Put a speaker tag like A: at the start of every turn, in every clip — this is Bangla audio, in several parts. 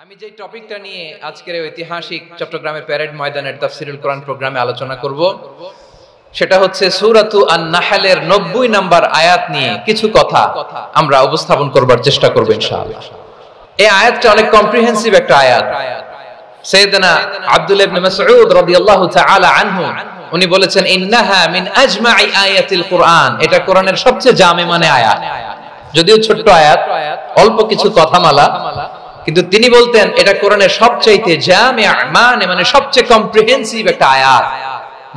A: আমি যে টপিকটা নিয়ে আজকের ঐতিহাসিক চট্টগ্রামের প্যারেড ময়দানের তাফসিরুল কোরআন প্রোগ্রামে আলোচনা করব সেটা হচ্ছে সূরাতু আন-নাহলের 90 নম্বর আয়াত নিয়ে কিছু কথা আমরা উপস্থাপন করবার চেষ্টা করব ইনশাআল্লাহ। এই আয়াতটা অনেক কম্প্রিহেন্সিভ একটা আয়াত। সাইয়েদনা আব্দুল্লাহ ইবনে মাসউদ রাদিয়াল্লাহু তাআলা আনহু উনি বলেছেন ইন্নাহা মিন আজমাই আয়াতিল কোরআন, এটা কোরআনের সবচেয়ে জামে মানে আয়াত। যদিও ছোট্ট আয়াত, অল্প কিছু কথামালা, কিন্তু তিনি বলতেন এটা কোরআনের সবচাইতে জামে মানে সবচেয়ে কম্প্রিহেন্সিভ একটা আয়াত,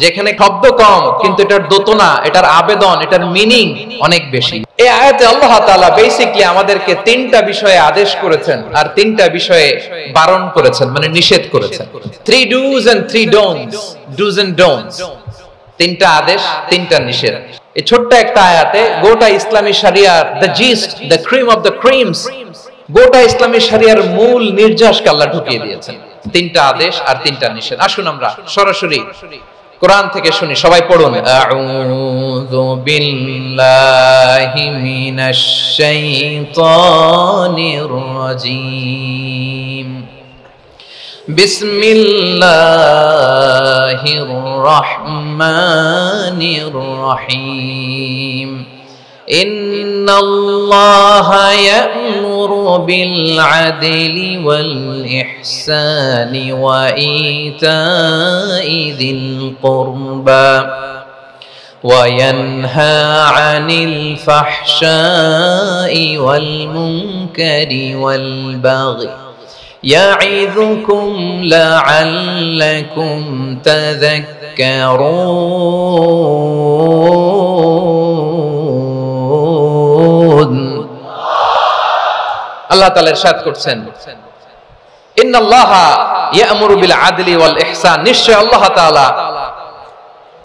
A: যেখানে শব্দ কম কিন্তু এটার দোতনা, এটার আবেদন, এটার মিনিং অনেক বেশি। এই আয়াতে আল্লাহ তাআলা বেসিক্যালি আমাদেরকে তিনটা বিষয়ে আদেশ করেছেন আর তিনটা বিষয়ে বারণ করেছেন, মানে নিষেধ করেছেন। 3 do's and 3 don'ts, do's and don'ts, তিনটা আদেশ, তিনটা নিষেধ। এই ছোট্ট একটা আয়াতে গোটা ইসলামী শরিয়ার the gist, the cream of the creams, গোটা ইসলামী শরিয়ার মূল নির্যাসকে আল্লাহ ঢুকিয়ে দিয়েছেন। তিনটা আদেশ আর তিনটা নিষেধ। আসুন আমরা সরাসরি কোরআন থেকে শুনি, সবাই পড়ুন। আউযু বিল্লাহি মিনাশ শাইতানির রাজীম। বিসমিল্লাহির রহমানির রহিম। إن الله يأمر بالعدل والإحسان وإيتاء ذي القربى وينهى عن الفحشاء والمنكر والبغي يعظكم لعلكم تذكرون। আল্লাহ তাআলা ইরশাদ করছেন ইন্নাল্লাহা ইয়া'মুরু বিল আদলি ওয়াল ইহসান, নিশ্চয় আল্লাহ তাআলা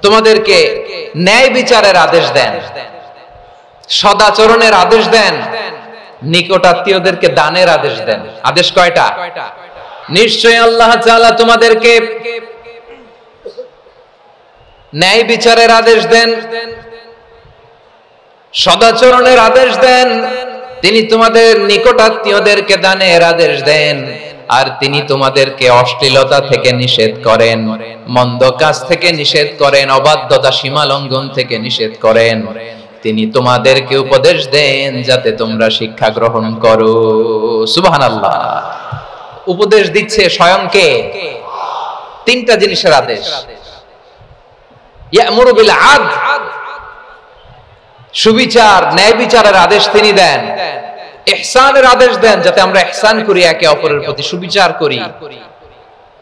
A: তোমাদেরকে ন্যায় বিচারের আদেশ দেন, সদাচরণের আদেশ দেন, নিকটাত্মীয়দেরকে দানের আদেশ দেন। আদেশ কয়টা? নিশ্চয় আল্লাহ তাআলা তোমাদেরকে ন্যায় বিচারের আদেশ দেন, সদাচরণের আদেশ দেন, তিনি তোমাদের নিকটাত্মীয়দেরকে দানের আদেশ দেন, আর তিনি তোমাদেরকে অশ্লীলতা থেকে নিষেধ করেন, মন্দ কাজ থেকে নিষেধ করেন, অবাধ্যতা সীমা লঙ্ঘন থেকে নিষেধ করেন। তিনি তোমাদেরকে উপদেশ দেন যাতে তোমরা শিক্ষা গ্রহণ করো। সুবহানাল্লাহ। উপদেশ দিচ্ছে স্বয়ং কে? তিনটা জিনিসের আদেশ। ইয়া'মুরু বিল আদল, সুবিচার, ন্যায় বিচারের আদেশ তিনি দেন। ইহসানের আদেশ দেন, যাতে আমরা ইহসান করি, একে অপরের প্রতি সুবিচার করি,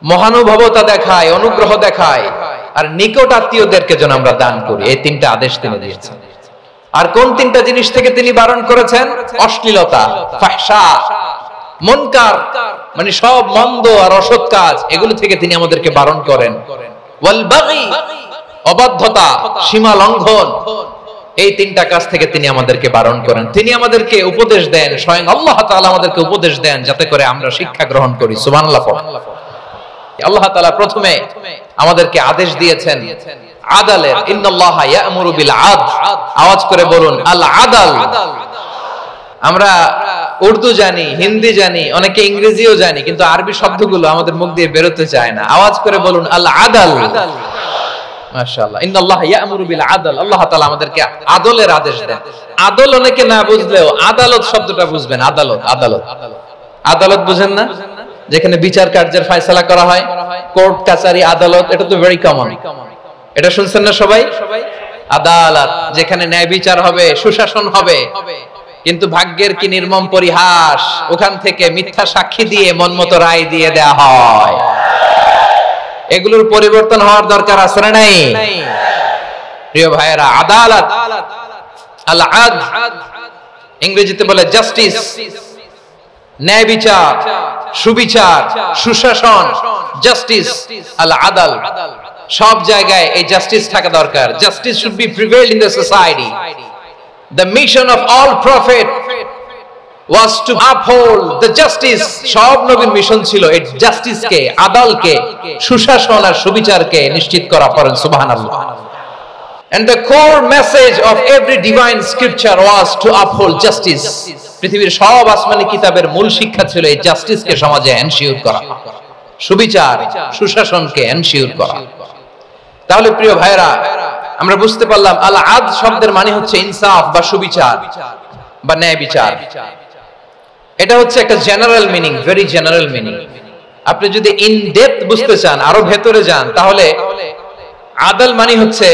A: মহানুভবতা দেখায়, অনুগ্রহ দেখায়, আর নিকট আত্মীয়দেরকে যেন আমরা দান করি। এই তিনটা আদেশ তিনি দিয়েছেন। আর কোন তিনটা জিনিস থেকে তিনি বারণ করেছেন? অশ্লীলতা, ফাহশা, মুনকার, মানে সব মন্দ আর অসৎ কাজ, এগুলো থেকে তিনি আমাদেরকে বারণ করেন। ওয়াল বাগি, অবাধ্যতা, সীমা লঙ্ঘন, এই তিনটা কাজ থেকে তিনি আমাদেরকে বারণ করেন। তিনি আমাদেরকে উপদেশ দেন, স্বয়ং আল্লাহ তাআলা আমাদেরকে উপদেশ দেন যাতে করে আমরা শিক্ষা গ্রহণ করি। সুবহানাল্লাহ। আল্লাহ তাআলা প্রথমে আমাদেরকে আদেশ দিয়েছেন আদালের। ইন্নাল্লাহা ইয়া'মুরু বিল আদল, আওয়াজ করে বলুন আল আদল। আমরা উর্দু জানি, হিন্দি জানি, অনেকে ইংরেজিও জানি, কিন্তু আরবি শব্দগুলো আমাদের মুখ দিয়ে বেরোতে চায় না। আওয়াজ করে বলুন আল আদল। মাশাআল্লাহ। ইন্নাল্লাহা ইয়া'মুরু বিল আদল, আল্লাহ তাআলা আমাদেরকে আদলের আদেশ দেন। আদল অনেকে না বুঝলেও আদালত শব্দটা বুঝবেন। আদালত, আদালত, আদালত বুঝেন না? যেখানে বিচার কার্যের ফয়সালা করা হয়, কোর্ট কাচারি, আদালত, এটা তো ভেরি কমন। এটা শুনছেন না সবাই? আদালত, যেখানে ন্যায় বিচার হবে, সুশাসন হবে। কিন্তু ভাগ্যের কি নির্মম পরিহাস, ওখান থেকে মিথ্যা সাক্ষী দিয়ে মনমতো রায় দিয়ে দেয়া হয়। এগুলোর পরিবর্তন হওয়ার দরকার আছে না নাই? প্রিয় ভাইয়েরা, আদালত, আল আদল, ইংরেজিতে বলে জাস্টিস, ন্যায় বিচার, সুবিচার, সুশাসন, জাস্টিস, আল আদল, সব জায়গায় এই জাস্টিস থাকা দরকার। Justice should be prevailed in the society. The mission of all prophet was to uphold the justice. সব নবীর মিশন ছিল এই জাস্টিসকে, আদালকে, সুশাসন আর সুবিচারকে নিশ্চিত করা। পড়েন সুবহানাল্লাহ। And the core message of every divine scripture was to uphold justice. পৃথিবীর সব আসমানি কিতাবের মূল শিক্ষা ছিল এই জাস্টিসকে সমাজে এনশিওর করা, সুবিচার সুশাসনকে এনশিওর করা। তাহলে প্রিয় ভাইরা, আমরা বুঝতে পারলাম আল আদল শব্দের মানে হচ্ছে ইনসাফ বা সুবিচার বা ন্যায় বিচার। এটা হচ্ছে একটা general meaning, very general meaning. আপনি যদি ইন ডেপথ বুঝতে চান, আরো ভেতরে যান, তাহলে আদল মানে হচ্ছে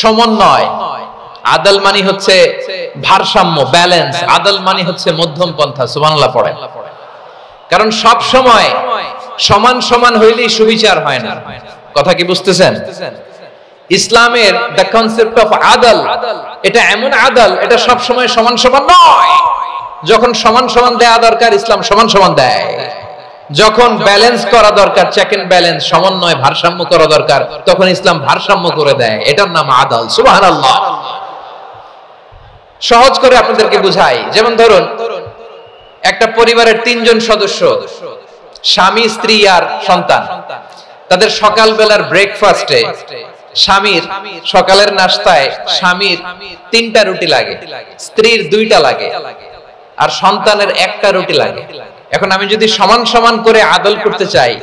A: সমন্বয়, আদল মানে হচ্ছে ভারসাম্য, ব্যালেন্স। আদল মানে হচ্ছে মধ্যম পন্থা। সুবহানাল্লাহ পড়েন। কারণ সব সময় সমান সমান হইলেই সুবিচার হয় না। কথা কি বুঝতেছেন? ইসলামের দ্য কনসেপ্ট অফ আদল, এটা এমন আদল, এটা সব সময় সমান সমান নয়। যখন সমান সমান দেয়া দরকার, ইসলাম সমান সমান দেয়। যখন ব্যালেন্স করা দরকার, চেক এন্ড ব্যালেন্স, সমন্বয়, ভারসাম্য করা দরকার, তখন ইসলাম ভারসাম্য করে দেয়। এটার নাম আদল। সুবহানাল্লাহ। সহজ করে আপনাদেরকে বুঝাই, যেমন ধরুন একটা পরিবারের 3 জন সদস্য, স্বামী, স্ত্রী আর সন্তান। তাদের সকাল বেলার ব্রেকফাস্টে স্বামীর সকালের নাস্তায় স্বামীর 3টা রুটি লাগে, স্ত্রীর 2টা লাগে, আর সন্তানের 1টা রুটি লাগে। এখন আমি যদি সমান সমান করে আদল করতে চাই,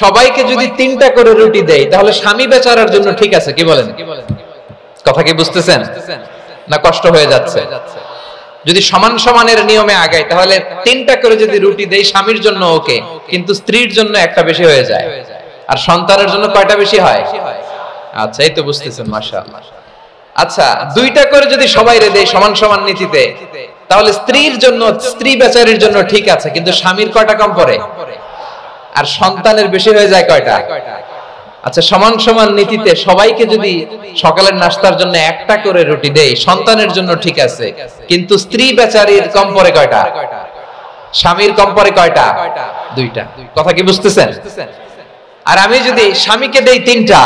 A: সবাইকে যদি 3টা করে রুটি দেই, তাহলে স্বামী বেচারার জন্য ঠিক আছে? কি বলেন? কথা কি বুঝতেছেন না কষ্ট হয়ে যাচ্ছে? যদি সমান সমানের নিয়মে আগাই, তাহলে 3টা করে যদি রুটি দেই স্বামীর জন্য ওকে, কিন্তু স্ত্রীর জন্য 1টা বেশি হয়ে যায়। আর সন্তানের জন্য কয়টা বেশি হয়? আচ্ছা, এই তো বুঝতেছেন, মাশাআল্লাহ। আচ্ছা, 2টা করে যদি সবাই রে দেই সমান সমান নীতিতে, তাহলে স্ত্রীর জন্য, স্ত্রী বেচারির জন্য ঠিক আছে, কিন্তু স্বামীর কয়টা কম পড়ে? আর সন্তানের বেশি হয়ে যায় কয়টা? আচ্ছা, সমান সমান নীতিতে সবাইকে যদি সকালের নাস্তার জন্য 1টা করে রুটি দেই, সন্তানের জন্য ঠিক আছে, কিন্তু স্ত্রী বেচারির কম পড়ে কয়টা? স্বামীর কম পড়ে কয়টা? 2টা। কথা কি বুঝতেছেন? আর আমি যদি স্বামীকে দেই 3টা,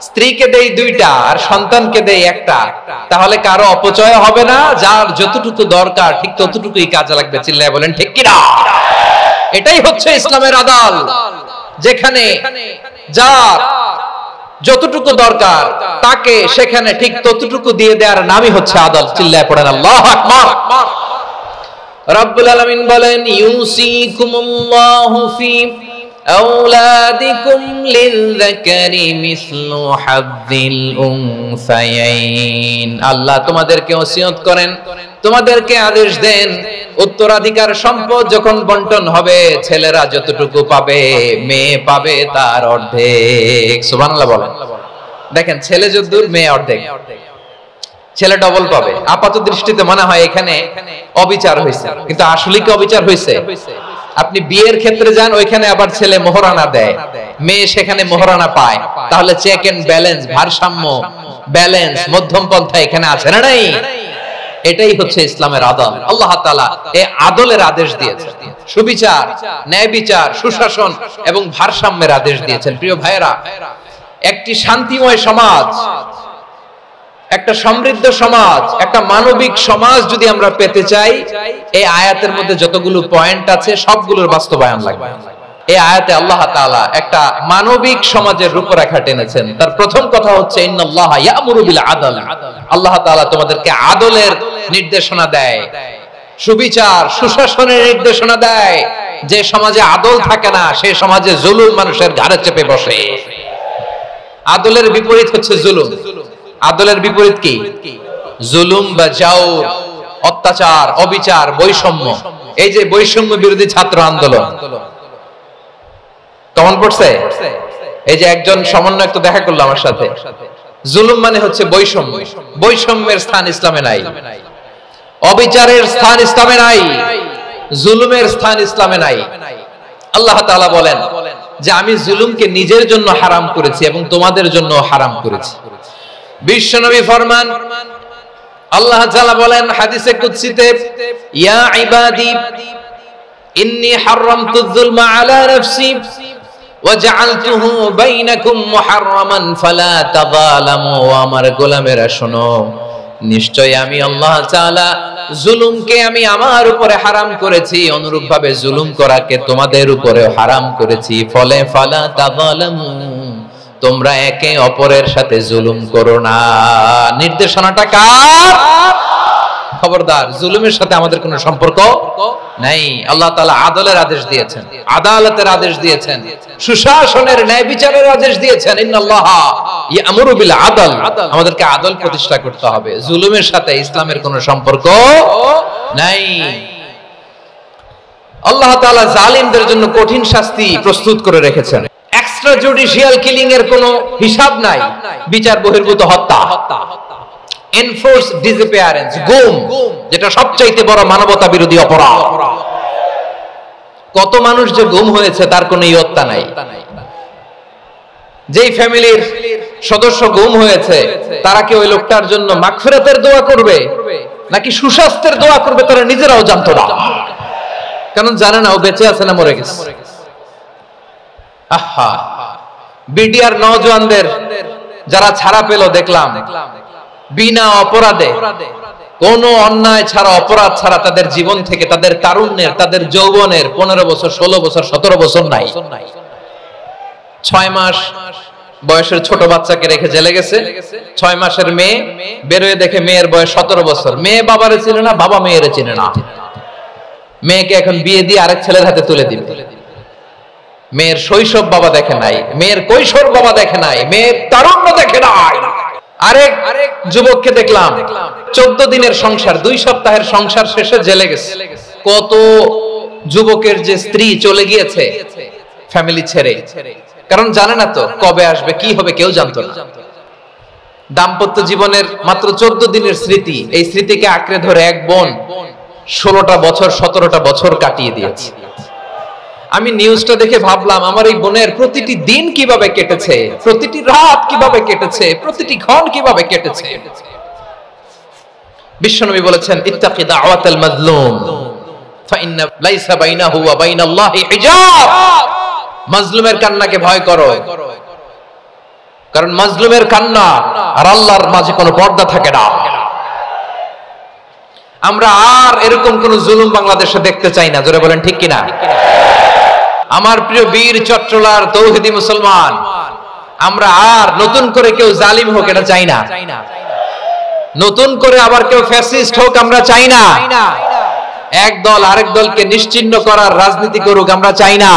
A: স্ত্রীকে দেই 2টা, আর সন্তানকে দেই 1টা, তাহলে কারো অপচয় হবে না। যার যতটুকু দরকার ঠিক ততটুকুই কাজে লাগবে। চিল্লায় বলেন ঠিক কি না? এটাই হচ্ছে ইসলামের আদল, যেখানে যার যতটুকু দরকার তাকে সেখানে ঠিক ততটুকু দিয়ে দেওয়ার নামই হচ্ছে আদল। চিল্লায় পড়েন আল্লাহু আকবার। রব্বুল আলামিন বলেন, ইউসিকুমুল্লাহু ফি আওলাদিকুম লিযযাকারি মিসলু হাযযিল উনসায়াইন। আল্লাহ তোমাদেরকে ওসিয়ত করেন, তোমাদেরকে আদেশ দেন, উত্তরাধিকার সম্পদ যখন বন্টন হবে, ছেলেরা যতটুকু পাবে, মেয়ে পাবে তার অর্ধেক। সুবহানাল্লাহ বলেন। দেখেন, ছেলে যতদূর, মেয়ে অর্ধেক, ছেলে ডবল পাবে। আপাত দৃষ্টিতে মনে হয় এখানে অবিচার হয়েছে, কিন্তু আসলে কি অবিচার হয়েছে? আপনি বিয়ের ক্ষেত্রে যান, ওইখানে আবার ছেলে মোহরানা দেয়, মেয়ে সেখানে মোহরানা পায়। তাহলে চেক এন্ড ব্যালেন্স, ভারসাম্য, ব্যালেন্স, মধ্যম পন্থা এখানে আছে না নাই? এটাই হচ্ছে ইসলামের আদল। আল্লাহ তাআলা এই আদলের আদেশ দিয়েছেন, সুবিচার, ন্যায় বিচার, সুশাসন এবং ভারসাম্যের আদেশ দিয়েছেন। প্রিয় ভাইয়েরা, একটি শান্তিময় সমাজ, একটা সমৃদ্ধ সমাজ, একটা মানবিক সমাজ যদি আমরা পেতে চাই, এই আয়াতের মধ্যে যতগুলো পয়েন্ট আছে সবগুলোর বাস্তবায়ন লাগবে। এই আয়াতে আল্লাহ তাআলা একটা মানবিক সমাজের রূপরেখা টেনেছেন। তার প্রথম কথা হচ্ছে ইন্নাল্লাহা ইয়ামুরু বিল আদল। আল্লাহ তাআলা তোমাদেরকে আদলের নির্দেশনা দেয়, সুবিচার, সুশাসনের নির্দেশনা দেয়। যে সমাজে আদল থাকে না, সেই সমাজে জুলুম মানুষের ঘাড়ে চেপে বসে। আদলের বিপরীত হচ্ছে জুলুম। আদলের বিপরীত কি? জুলুম বা জাওর, অত্যাচার, অবিচার, বৈষম্য। এই যে বৈষম্য বিরোধী ছাত্র আন্দোলন কেমন পড়ছে? এই যে একজন সমন্বয়ক তো দেখা করলো আমার সাথে। জুলুম মানে হচ্ছে বৈষম্য। বৈষম্যের স্থান ইসলামে নাই, অবিচারের স্থান ইসলামে নাই, জুলুমের স্থান ইসলামে নাই। আল্লাহ তাআলা বলেন যে আমি জুলুমকে নিজের জন্য হারাম করেছি এবং তোমাদের জন্য হারাম করেছি। বিশ্বনবী ফরমান, আল্লাহ তাআলা বলেন হাদিসে কুদসিতে, ইয়া ইবাদি ইন্নী হারামতুয যুলমা আলা নাফসি ওয়া জাআলতুহু বাইনাকুম মুহাররামান ফালা তাযালামু। আমার গোলামেরা শোনো, নিশ্চয় আমি আল্লাহ তাআলা জুলুমকে আমি আমার উপরে হারাম করেছি, অনুরূপভাবে জুলুম করাকে তোমাদের উপরে হারাম করেছি। ফলে ফালা তাযালামু, তোমরা একে অপরের সাথে জুলুম করো না। নির্দেশনাটা কার? খবরদার, জুলুমের সাথে আমাদের কোনো সম্পর্ক নাই। আল্লাহ তাআলা আদলের আদেশ দিয়েছেন, আদালতের আদেশ দিয়েছেন, সুশাসনের, ন্যায় বিচারের আদেশ দিয়েছেন। ইন্নাল্লাহা ইয়ামুরু বিল আদল, আমাদেরকে আদল প্রতিষ্ঠা করতে হবে। জুলুমের সাথে ইসলামের কোনো সম্পর্ক নাই। আল্লাহ তাআলা জালিমদের জন্য কঠিন শাস্তি প্রস্তুত করে রেখেছেন। এক্সট্রা জুডিশিয়াল কিলিং এর কোনো হিসাব নাই। বিচার বহির্ভূত হত্যা, এনফোর্সড ডিসঅ্যাপিয়ারেন্স, গুম, যেটা সবচাইতে বড় মানবতা বিরোধী অপরাধ। কত মানুষ যে গুম হয়েছে তার কোনো ইয়ত্তা নাই। যেই ফ্যামিলির সদস্য গুম হয়েছে তারা কি ওই লোকটার জন্য মাগফিরাতের দোয়া করবে নাকি সুস্বাস্থ্যের দোয়া করবে তারা নিজেরাও জানতো না, কারণ জানে না ও বেঁচে আছে না মরে গেছে। আহা, বিডিআর নওজওয়ানদের যারা ছাড়া পেল দেখলাম, বিনা অপরাধে, কোন অন্যায় ছাড়া, অপরাধ ছাড়া তাদের জীবন থেকে, তাদের তারুণ্যের, তাদের যৌবনের 15 বছর, 16 বছর, 17 বছর নাই। 6 মাস বয়সের ছোট বাচ্চাকে রেখে জেলে গেছে। 6 মাসের মেয়ে বেরোয় দেখে মেয়ের বয়স 17 বছর। মেয়ে বাবারে চিনে না, বাবা মেয়েরে চিনে না। মেয়েকে এখন বিয়ে দিয়ে আরেক ছেলের হাতে তুলে দিবে। মেয়ের শৈশব বাবা দেখে নাই, মেয়ের কৈশোর বাবা দেখে নাই, মেয়ের তারুণ্য দেখে নাই। আরেক যুবককে দেখলাম 14 দিনের সংসার, 2 সপ্তাহের সংসার শেষে জেলে গেছে। কত যুবকের যে স্ত্রী চলে গিয়েছে ফ্যামিলি ছেড়ে, কারণ জানে না তো কবে আসবে, কি হবে, কেউ জানতো না। দাম্পত্য জীবনের মাত্র 14 দিনের স্মৃতি, এই স্মৃতিকে আঁকড়ে ধরে এক বোন 16টা বছর, 17টা বছর কাটিয়ে দিয়েছে। আমি নিউজটা দেখে ভাবলাম, আমার এই বোনের প্রতিটি দিন কিভাবে কেটেছে, প্রতিটি রাত কিভাবে কেটেছে, প্রতিটি ক্ষণ কিভাবে কেটেছে। বিশ্বনবী বলেছেন, ইত্তাকি দাওয়াতাল মাজলুম ফাইন্না লাইসা বাইনাহু ওয়া বাইনাল্লাহি হিজাব। মাজলুমের কান্নাকে ভয় করো, কারণ মাজলুমের কান্না আর আল্লাহর মাঝে কোনো পর্দা থাকে না। আমরা আর এরকম কোন জুলুম বাংলাদেশে দেখতে চাই না। জোরে বলেন ঠিক কিনা? আমার প্রিয় বীর চট্টলার তৌহিদি মুসলমান, আমরা আর নতুন করে কেউ জালিম হোক এটা চাই না। নতুন করে আবার কেউ ফ্যাসিস্ট হোক আমরা চাই না। এক দল আরেক দলকে নিশ্চিহ্ন করার রাজনীতি করুক আমরা চাই না।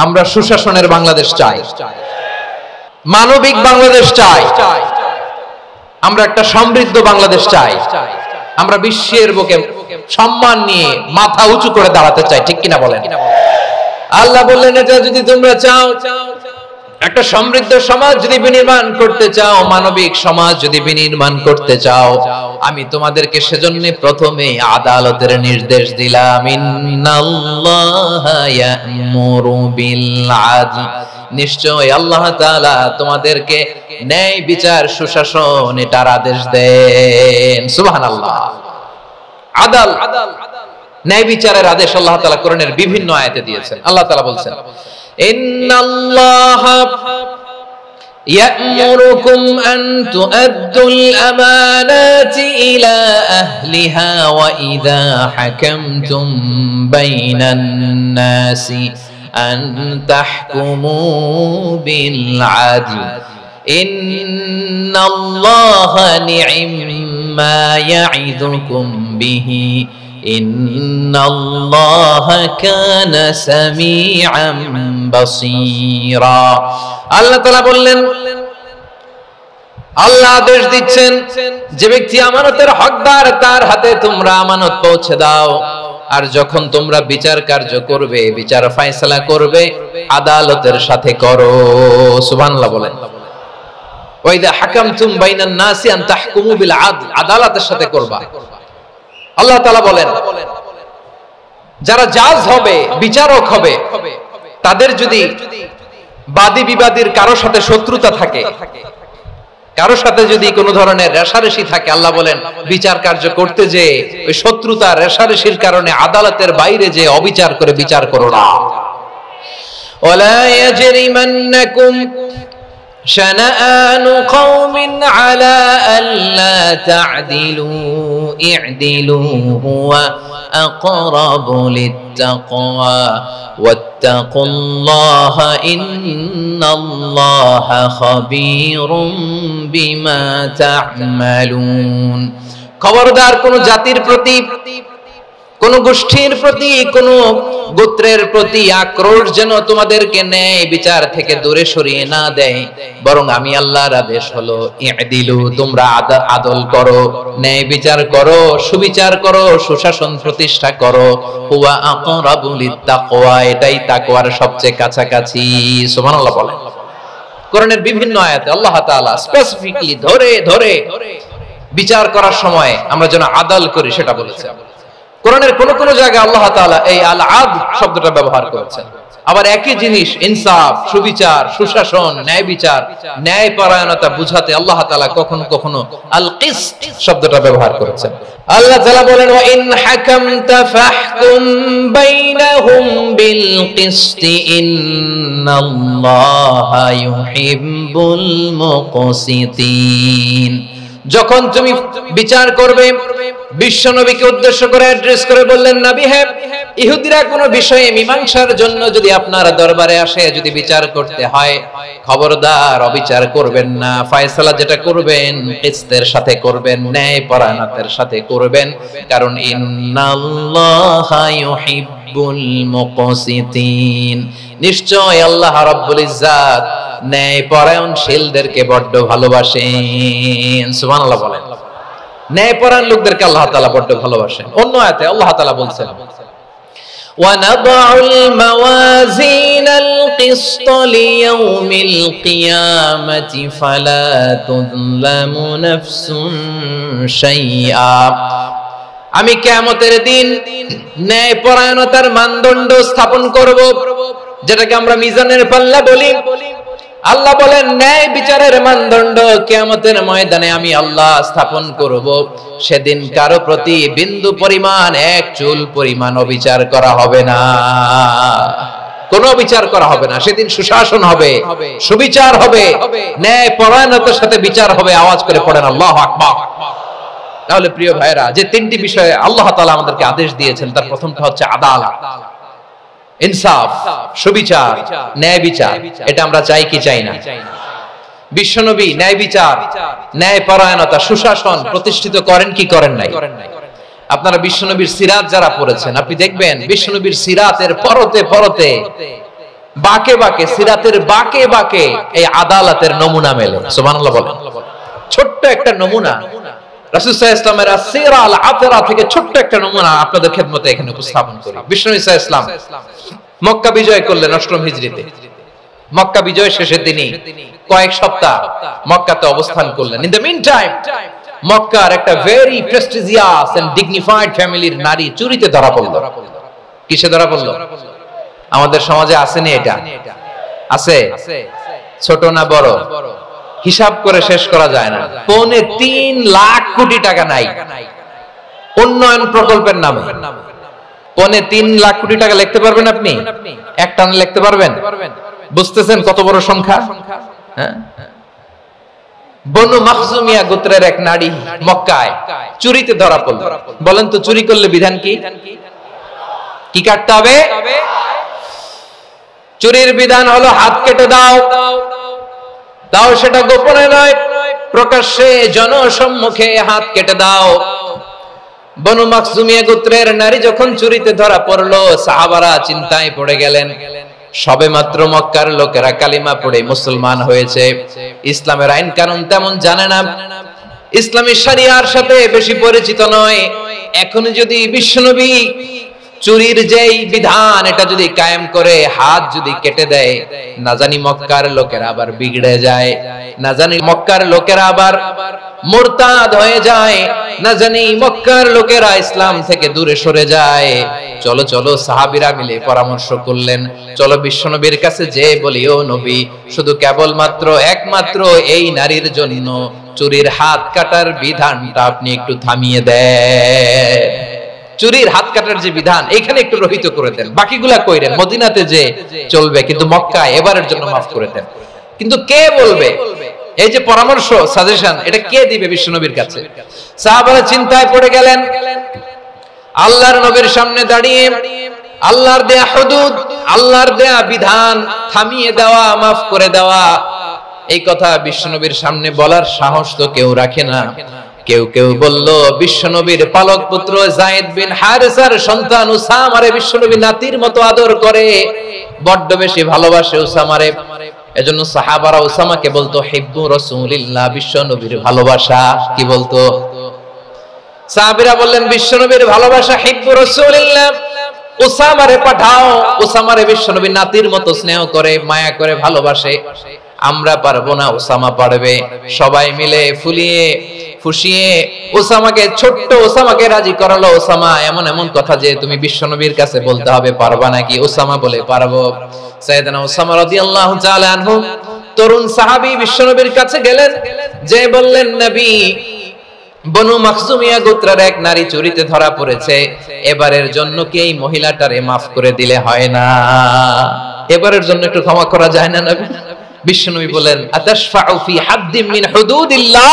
A: আমরা সুশাসনের বাংলাদেশ চাই, মানবিক বাংলাদেশ চাই, আমরা একটা সমৃদ্ধ বাংলাদেশ চাই। আমরা বিশ্বের বুকে সম্মান নিয়ে মাথা উঁচু করে দাঁড়াতে চাই, ঠিক কিনা বলেন? আল্লাহ বললেন, এটা যদি তোমরা চাও, একটা সমৃদ্ধ সমাজ যদি বিনির্মাণ করতে চাও, মানবিক সমাজ যদি বিনির্মাণ করতে চাও, আমি তোমাদেরকে সেজন্য প্রথমে আদালতের নির্দেশ দিলাম। ইন্নাল্লাহা ইয়া'মুরু বিল আদল, নিশ্চয় আল্লাহ তাআলা তোমাদেরকে ন্যায় বিচার, সুশাসন এটার আদেশ দেন। সুবহানাল্লাহ। আদাল, ন্যায় বিচারের আদেশ আল্লাহ তাআলা কোরআনের বিভিন্ন আয়াতে দিয়েছেন। আল্লাহ তাআলা বলছেন, ইন্নাল্লাহা ইয়া'মুরুকুম আন তুআদ্দুল আমানাতি ইলা আহলিহা ওয়া ইযা হাকামতুম বাইনান নাসি আন তাহকুমু বিল আদল ইন্নাল্লাহা নি'ম্মা ইয়া'iযুকুম বিহি ইন্নাল্লাহা কানা সামিআম বাসীরা। আল্লাহ তাআলা বললেন, আল্লাহ আদেশ দিচ্ছেন, যে ব্যক্তি আমানতের হকদার তার হাতে তোমরা আমানত পৌঁছে দাও। আর যখন তোমরা বিচার কার্য করবে, বিচার ফয়সালা করবে, আদালতের সাথে করো। সুবহানাল্লাহ বলেন। ওয়া ইযা হাকামতুম বাইনান নাসি আন তাহকুমু বিল আদল, আদালতের সাথে করবা। আল্লাহ তাআলা বলেন, যারা জাজ হবে, বিচারক হবে, তাদের যদি বাদী বিবাদীর কারো সাথে শত্রুতা থাকে, কারো সাথে যদি কোনো ধরনের রেষারেষি থাকে, আল্লাহ বলেন বিচার কার্য করতে যে ওই শত্রুতা রেষারেষির কারণে আদালতের বাইরে যে অবিচার করে বিচার করো না। ওয়ালা ইয়াজরিমান্নাকুম শানাআনু কওমিন আলা আল্লা তা'দিলু ই'দিলু হুয়া আকরাবু লিত্তাকওয়া ওয়াত্তাকুল্লাহা ইন্নাল্লাহা খাবীরুম বিমা তা'মালুন। খবরদার কোন জাতির প্রতি, কোন গোষ্ঠীর প্রতি, কোন গোত্রের প্রতি আক্রোশ যেন তোমাদেরকে ন্যায় বিচার থেকে দূরে সরিয়ে না দেয়, বরং আমি আল্লাহর আদেশ হলো ই'দিলু, তোমরা আদল করো, ন্যায় বিচার করো, সুবিচার করো, সুশাসন প্রতিষ্ঠা করো। হুয়া আকরাবু লিত্তাকওয়া, এটাই তাকওয়ার সবচেয়ে কাছাকাছি। সুবহানাল্লাহ বলেন। কোরআনের বিভিন্ন আয়াতে আল্লাহ তাআলা স্পেসিফিকলি ধরে ধরে বিচার করার সময় আমরা যেন আদল করি সেটা বলেছেন। কোরআনের কোন কোন জায়গায় আল্লাহ তাআলা এই আল আদল শব্দটা ব্যবহার করেছেন। আবার একই জিনিস ইনসাফ, সুবিচার, সুশাসন, ন্যায় বিচার, ন্যায় পরায়ণতা বুঝাতে আল্লাহ তাআলা কখনো কখনো আল কিসত শব্দটা ব্যবহার করেছেন। আল্লাহ তাআলা বলেন ওয়া ইন হাকামতা ফাহকুম বাইনাহুম বিল কিসতি ইন্নাল্লাহা ইউহিব্বুল মুকসিতিন। যখন তুমি বিচার করবে, বিশ্বনবীকে উদ্দেশ্য করে অ্যাড্রেস করে বললেন, নবী হে, ইহুদিরা কোন বিষয়ে মীমাংসার জন্য যদি আপনার দরবারে আসে, যদি বিচার করতে হয়, খবরদার অবিচার করবেন না। ফয়সালা যেটা করবেন কিসতের সাথে করবেন, ন্যায় পরায়ণতার সাথে করবেন, কারণ ইন্নাল্লাহা ইউহিব্বুল মুকসিতিন, নিশ্চয় আল্লাহ রাব্বুল ইজ্জাত ন্যায় পরায়ণশীলদেরকে বড্ড ভালোবাসেন। সুবহানাল্লাহ বলেন। ন্যায়পরায়ণ লোকদেরকে আল্লাহ তাআলা বড্ড ভালোবাসেন। অন্য আয়াতে আল্লাহ তাআলা বলছেন ওয়ানাদাউল মাওয়াজিনাল কিসত লিয়াউমিল কিয়ামাতি ফালা তুযলামু নাফসুন শাইআ। আমি কিয়ামতের দিন ন্যায়পরায়ণতার মানদণ্ড স্থাপন করব, যেটাকে আমরা মিজানের পাল্লা বলি। আল্লাহ বলেন ন্যায় বিচারের মানদণ্ড কিয়ামতের ময়দানে আমি আল্লাহ স্থাপন করব। সেদিন কারো প্রতি বিন্দু পরিমাণ, এক চুল পরিমাণ অবিচার করা হবে না, কোনো বিচার করা হবে না। সেদিন সুশাসন হবে, সুবিচার হবে, ন্যায় পরায়ণতার সাথে বিচার হবে। আওয়াজ করে পড়েন আল্লাহু আকবার। তাহলে প্রিয় ভাইরা, যে তিনটি বিষয়ে আল্লাহ তাআলা আমাদেরকে আদেশ দিয়েছেন, তার প্রথমটা হচ্ছে আদালত, ইনসাফ, সুবিচার, ন্যায় বিচার। এটা আমরা চাই কি চাই না? বিশ্বনবী ন্যায় বিচার, ন্যায় পরায়ণতা, সুশাসন প্রতিষ্ঠিত করেন কি করেন নাই? আপনারা বিশ্বনবীর সিরাত যারা পড়েছেন, আপনি দেখবেন বিশ্বনবীর সিরাতের পরতে পরতে, বাকে বাকে, সিরাতের বাকে বাকে এই আদালতের নমুনা মেলে। সুবহানাল্লাহ বলেন। ছোট্ট একটা নমুনা রাসূল সাল্লাল্লাহু আলাইহি ওয়াসাল্লামের আসিরা আল আতরা থেকে ছোট্ট একটা নমুনা আপনাদের খেদমতে এখানে উপস্থাপন করি। বিশ্বনবী সাল্লাল্লাহু আলাইহি ওয়াসাল্লাম মক্কা বিজয় করলেন ৮ম হিজরিতে। মক্কা বিজয় শেষের দিনই কয়েক সপ্তাহ মক্কাতে অবস্থান করলেন। ইন দ্য মিন টাইম মক্কার একটা ভেরি প্রেস্টিজিয়াস এন্ড ডিগনিফাইড ফ্যামিলির নারী চুরিতে ধরা পড়ল। কিসে ধরা পড়ল? আমাদের সমাজে আসেনি এটা? আছে? ছোট না বড়? হিসাব করে শেষ করা যায় না। ৩.৫ লাখ কোটি টাকা নাই উন্নয়ন প্রকল্পের নামে। ৩.৫ লাখ কোটি টাকা লিখতে পারবেন আপনি? এক টানে লিখতে পারবেন? বুঝতেছেন কত বড় সংখ্যা? হ্যাঁ, বনু মাখজুমিয়া গোত্রের এক নারী মক্কায় চুরিতে ধরা পড়ল। বলেন তো চুরি করলে বিধান কি? কি কাটতে হবে? চুরির বিধান হলো হাত কেটে দাও। দাও সেটা গোপনে নয়, প্রকাশ্যে জনসম্মুখে হাত কেটে দাও। বনু মাখজুমিয়া গোত্রের নারী যখন চুরিতে ধরা পড়লো, সাহাবারা চিন্তায় পড়ে গেলেন। সবেমাত্র মক্কার লোকেরা কালিমা পড়ে মুসলমান হয়েছে, ইসলামের আইন কানুন তেমন জানে না, ইসলামী শরিয়ার সাথে বেশি পরিচিত নয়। এখন যদি বিশ্বনবী চুরির যেই বিধান এটা যদি কায়েম করে হাত যদি কেটে দেয়, না জানি মক্কার লোকেরা আবার বিগড়ে যায়, না জানি মক্কার লোকেরা আবার মুরতাদ হয়ে যায়, না জানি মক্কার লোকেরা ইসলাম থেকে দূরে সরে যায়। চলো চলো সাহাবীরা মিলে পরামর্শ করলেন, চলো বিশ্বনবীর কাছে যে বলি, ও নবী, শুধু কেবলমাত্র একমাত্র এই নারীর জন্য চুরির হাত কাটার বিধানটা আপনি একটু থামিয়ে দেন। চুরির হাত কাটার যে বিধান এখানে একটু রহিত করে দেন, বাকিগুলা কইরেন মদিনাতে যে চলবে, কিন্তু মক্কায় এবারের জন্য মাফ করে দেন। কিন্তু কে বলবে? এই যে পরামর্শ, সাজেশন, এটা কে দিবে বিশ্বনবীর কাছে? সাহাবারা চিন্তায় পড়ে গেলেন। আল্লাহর নবীর সামনে দাঁড়িয়ে আল্লাহর দেয়া হুদুদ, আল্লাহর দেয়া বিধান থামিয়ে দেওয়া, মাফ করে দেওয়া, এই কথা বিশ্বনবীর সামনে বলার সাহস তো কেউ রাখে না। কেউ কেউ বলল, বিশ্বনবীর পালক পুত্র যায়েদ বিন হারেসার সন্তান উসামারে বিশ্বনবী নাতির মতো আদর করে, বড্ড বেশি ভালোবাসে উসামারে। এজন্য সাহাবারা উসামাকে বলতো হিব্বু রাসূলিল্লাহ, বিশ্বনবীর ভালোবাসা। কি বলতো? সাহাবীরা বললেন, বিশ্বনবীর ভালোবাসা হিব্বু রাসূলিল্লাহ, উসামারে পাঠাও। উসামারে বিশ্বনবী নাতির মতো স্নেহ করে, মায়া করে, ভালোবাসে। আমরা পারবো না, উসামা পারবে। সবাই মিলে ফুলিয়ে ফুসিয়ে ওসামাকে, ছোট্ট ওসামাকে রাজি করালো। ওসামা, এমন এমন কথা যে তুমি বিশ্বনবীর কাছে বলতে হবে, পারবা নাকি? ওসামা বলে, পারবো। সাইয়েদনা ওসামা রাদিয়াল্লাহু তাআলা আনহু তরুণ সাহাবী বিশ্বনবীর কাছে গেলেন, যে বললেন, নবী, বনু মাখজুমিয়া গোত্রের এক নারী চুরিতে ধরা পড়েছে, এবারের জন্য কি এই মহিলাটারে মাফ করে দিলে হয় না? এবারের জন্য একটু ক্ষমা করা যায় না নবী? বিশ্বনবী বলেন, আতাশফাউ ফি হাদ্দিম মিন হুদুদিল্লাহ,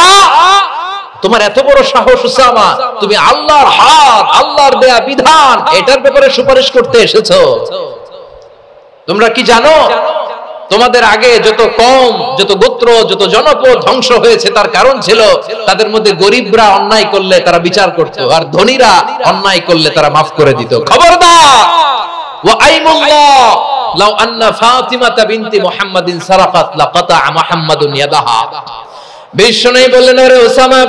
A: তোমার এত বড় সাহস উসামা, তুমি আল্লাহর হাত, আল্লাহর দেয়া বিধান, এটার ব্যাপারে সুপারিশ করতে এসেছো? তোমরা কি জানো তোমাদের আগে যত কওম, যত গোত্র, যত জনপদ ধ্বংস হয়েছে, তার কারণ ছিল তাদের মধ্যে গরিবরা অন্যায় করলে তারা বিচার করত, আর ধনীরা অন্যায় করলে তারা মাফ করে দিত। খবরদার! ওয়া আইমুল্লাহ লাউ আন্না ফাতিমাতা বিনতি মুহাম্মাদিন সারাকাত লাকাতা মুহাম্মাদুন ইয়াদাহা। বিশ্বনবী বললেন, আরে ওসামা,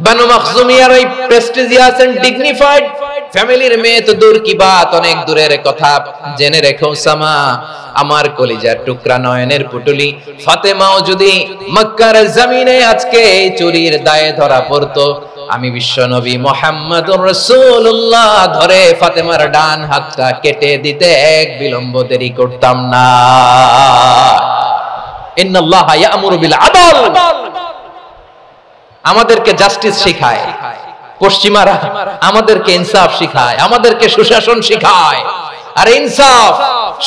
A: বানু মাখজুমিয়ার এই প্রেস্টিজিয়াস এন্ড ডিগনিফাইড ফ্যামিলির মেয়ে তো দূর কি বাত, অনেক দূরের কথা। জেনে রেখো ওসামা, আমার কলিজার টুকরা, নয়নের পুটুলি ফাতেমাও যদি মক্কার জমিনে আজকে এই চুরির দায়ে ধরা পড়তো, আমি বিশ্বনবী মুহাম্মদুর রাসূলুল্লাহ ধরে ফাতেমার ডান হাতটা কেটে দিতে এক বিলম্ব দেরি করতাম না। ইন্নাল্লাহা ইয়া'মুরু বিল আদল, আমাদেরকে জাস্টিস শিখায়। পশ্চিমারা আমাদেরকে ইনসাফ শিখায়, আমাদেরকে সুশাসন শিখায়। আর ইনসাফ,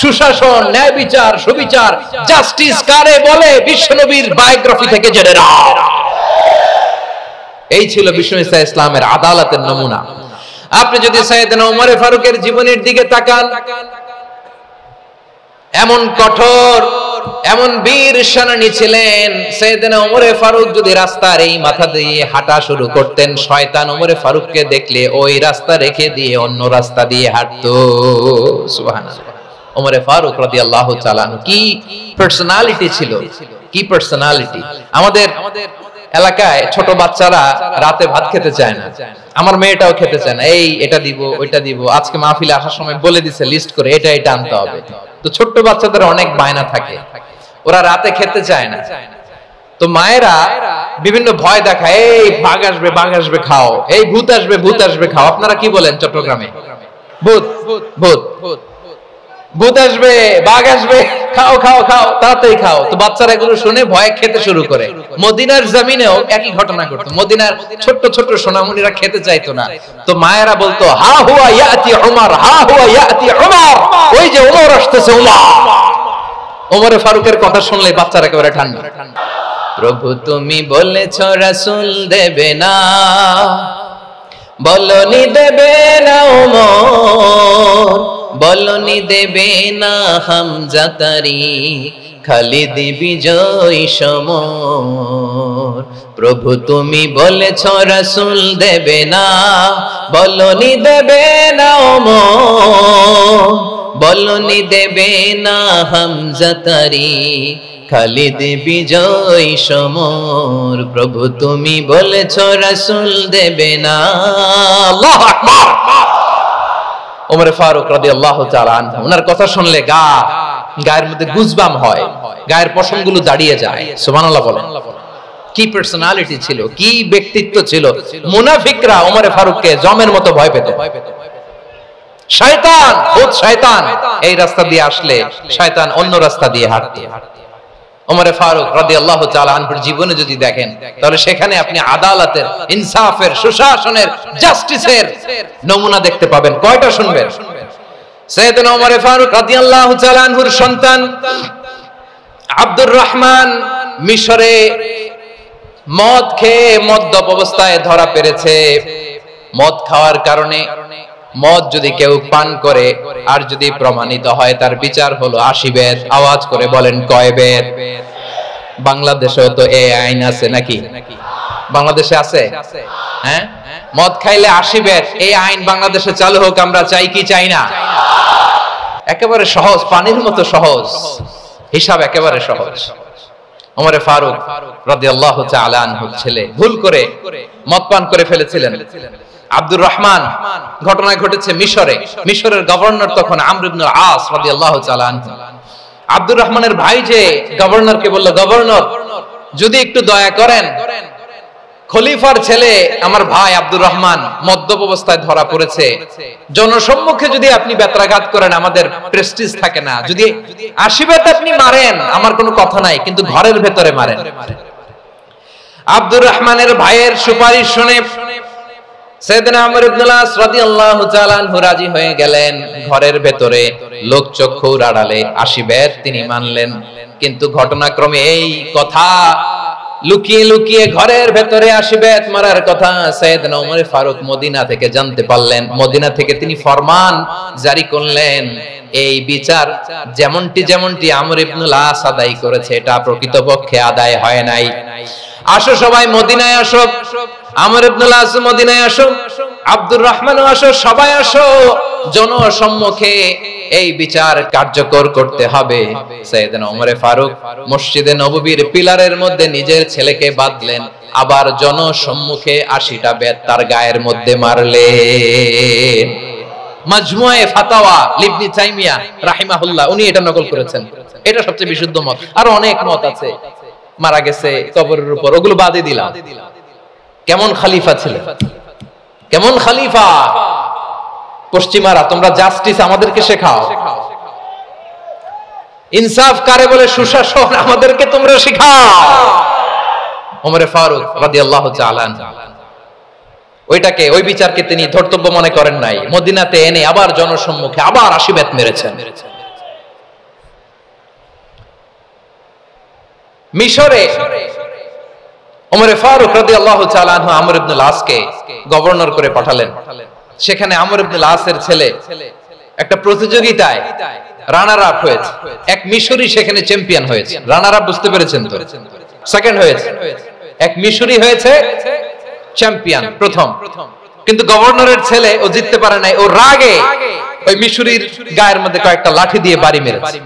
A: সুশাসন, ন্যায় বিচার, সুবিচার, জাস্টিস কারে বলে? বিশ্বনবীর বায়োগ্রাফি থেকে জেনে নাও। এই ছিল বিশ্বনবী ইসলামের আদালতের নমুনা। আপনি যদি সাইয়েদনা ওমর ফারুকের জীবনের দিকে তাকান, এমন কঠোর, এমন বীর সেনানী ছিলেন। সাইয়েদনা ওমর ফারুক যদি রাস্তার এই মাথা দিয়ে হাঁটা শুরু করতেন, শয়তান ওমর ফারুককে দেখলে ওই রাস্তা রেখে দিয়ে অন্য রাস্তা দিয়ে হাঁটতো। সুবহানাল্লাহ। ওমর ফারুক রাদিয়াল্লাহু তাআলা কি পার্সোনালিটি ছিল, কি পার্সোনালিটি! আমাদের এলাকায় ছোট বাচ্চারা রাতে ভাত খেতে চায় না, আমার মেয়েটাও খেতে চায় না। এই এটা দিব, ওইটা দিব, আজকে মাহফিলে আসার সময় বলে দিছে লিস্ট করে, এটা এটা আনতে হবে। তো ছোট্ট বাচ্চাদের অনেক বায়না থাকে, ওরা রাতে খেতে চায় না। তো মায়েরা বিভিন্ন ভয় দেখায়, এই বাঘ আসবে, বাঘ আসবে খাও, এই ভূত আসবে, ভূত আসবে খাও। আপনারা কি বলেন চট্টগ্রামে? ভূত, ভূত, ভূত আসবে, বাঘ আসবে, খাও খাও খাও, তাড়াতাড়ি খাও। তো বাচ্চারা এগুলো শুনে ভয়ে খেতে শুরু করে। মদিনার জমিনেও একই ঘটনা ঘটতো। মদিনার ছোট্ট ছোট্ট সোনামণিরা খেতে চাইতো না। তো মায়েরা বলতো, হা হুয়া ইয়াতি উমর, হা হুয়া ইয়াতি উমর, ওই যে ওমর আসতেছে, ওমর। ওমর ফারুকের কথা শুনলে বাচ্চারা একেবারে ঠান্ডা। প্রভু তুমি বলেছ রাসূল দেবে না, বলনি দেবে না ওমর, বলনি দেবে না হামজা তারি, খালিদ বিজয় সমর। প্রভু তুমি বলেছ রাসূল দেবে না, বলনি দেবে না ওমর, বলনি দেবে না হামজা তারি, খালিদ বিজয় সমর। প্রভু তুমি বলেছ রাসূল দেবে না। আল্লাহু আকবার। ওমর ফারুক রাদিয়াল্লাহু তাআলা আনহু, ওনার কথা শুনলে গায়ের মধ্যে গুজবাম হয়, গায়ের পশমগুলো দাঁড়িয়ে যায়। সুবহানাল্লাহ বলেন। কি পার্সোনালিটি ছিল, কি ব্যক্তিত্ব ছিল! মুনাফিকরা ওমর ফারুককে জমের মতো ভয় পেত। শয়তান, খুদ শয়তান এই রাস্তা দিয়ে আসলে শয়তান অন্য রাস্তা দিয়ে হাঁটতো। ওমর ফারুক রাদিয়াল্লাহু তাআলা আনহুর জীবনে যদি দেখেন, তাহলে সেখানে আপনি আদালতের, ইনসাফের, সুশাসনের, জাস্টিসের নমুনা দেখতে পাবেন। কয়টা শুনবেন? সাইয়েদনা ওমর ফারুক রাদিয়াল্লাহু তাআলা আনহুর সন্তান আব্দুর রহমান মিশরে মদ খেয়ে মদ্যপ অবস্থায় ধরা পড়েছে। মদ খাওয়ার কারণে, মদ যদি কেউ পান করে আর যদি প্রমাণিত হয় তার বিচার হলো 80 বেত। আওয়াজ করে বলেন কয় বেত? বাংলাদেশেও তো এই আইন আছে নাকি? বাংলাদেশে আছে? হ্যাঁ, মদ খাইলে 80 বেত, এই আইন বাংলাদেশে চালু হোক, আমরা চাই কি চাই না? একেবারে সহজ, পানির মতো সহজ হিসাব, একেবারে সহজ। ওমরে ফারুক রাদিয়াল্লাহু তাআলা আনহুর ছেলে ভুল করে মদ পান করে ফেলেছিলেন। আব্দুর রহমান, ঘটনা ঘটেছে মিশরে। মিশরের গভর্নর তখন আমর ইবনে আস রাদিয়াল্লাহু তাআলা আনহু। আব্দুর রহমানের ভাই যে গভর্নরকে বলল, গভর্নর যদি একটু দয়া করেন, খলিফার ছেলে আমার ভাই আব্দুর রহমান মদ্যপ অবস্থায় ধরা পড়েছে, জনসম্মুখে যদি আপনি বেত্রাঘাত করেন আমাদের প্রেস্টিজ থাকে না, যদি 80 বেত আপনি মারেন আমার কোনো কথা নাই, কিন্তু ঘরের ভেতরে মারেন। আব্দুর রহমানের ভাইয়ের সুপারিশ শুনে সাইয়েদনা আমর ইবনে আস রাদিয়াল্লাহু তাআলা আনহু রাজি হয়ে গেলেন। ঘরের ভেতরে লোক চক্ষুর আড়ালে 80 বেত তিনি মানলেন। কিন্তু ঘটনাক্রমে এই কথা লুকিয়ে লুকিয়ে ঘরের ভেতরে 80 বেত মারার কথা সাইয়েদনা ওমর ফারুক মদিনা থেকে জানতে পারলেন। মদিনা থেকে তিনি ফরমান জারি করলেন, এই বিচার যেমনটি আমর ইবনে আস আদায় করেছে এটা প্রকৃতপক্ষে আদায় হয় নাই। আসো সবাই মদিনায় আসো, আমর ইবনে আস মদিনায় আসো, আব্দুর রহমানও আসো, সবাই আসো, জনসম্মুখে এই বিচার কার্যকর করতে হবে। সাইয়েদনা ওমর ফারুক মসজিদে নববীর পিলারের মধ্যে নিজের ছেলেকে বাঁধলেন, আবার জনসম্মুখে 80টা বেত তার গায়ের মধ্যে মারলেন। মাজমুয়ে ফাতাওয়া ইবনে তাইমিয়া রাহিমাহুল্লাহ উনি এটা নকল করেছেন। এটা সবচেয়ে বিশুদ্ধ মত, আর অনেক মত আছে। মারা গেছে কবরের উপর, ওগুলো বাদই দিলাম। কেমন খলিফা ছিলেন, কেমন খলিফা! পশ্চিমারা তোমরা জাস্টিস আমাদেরকে শেখাও, ইনসাফ কারে বলে, সুশাসন আমাদেরকে তোমরা শেখাও। ওমর ফারুক রাদিয়াল্লাহু তাআলা ওইটাকে, ওই বিচারকে তিনি ধর্তব্য মনে করেন নাই। মদিনাতে এনে আবার জনসম্মুখে আবার 80 বেত মেরেছেন। মিশরে ওমর ফারুক রাদিয়াল্লাহু তাআলা আনহু আমর ইবনে আসকে গভর্নর করে পাঠালেন। সেখানে আমর ইবনে আসের ছেলে একটা প্রতিযোগিতায় রানার আপ হয়েছে। এক মিশরি সেখানে চ্যাম্পিয়ন হয়েছে। রানার আপ বুঝতে পেরেছেন তো? সেকেন্ড হয়েছে। এক মিশরি হয়েছে চ্যাম্পিয়ন, প্রথম। কিন্তু গভর্নরের ছেলে ও জিততে পারে নাই। ও রাগে ওই মিশরির গায়ের মধ্যে কয়েকটা লাঠি দিয়ে বাড়ি মেরেছে।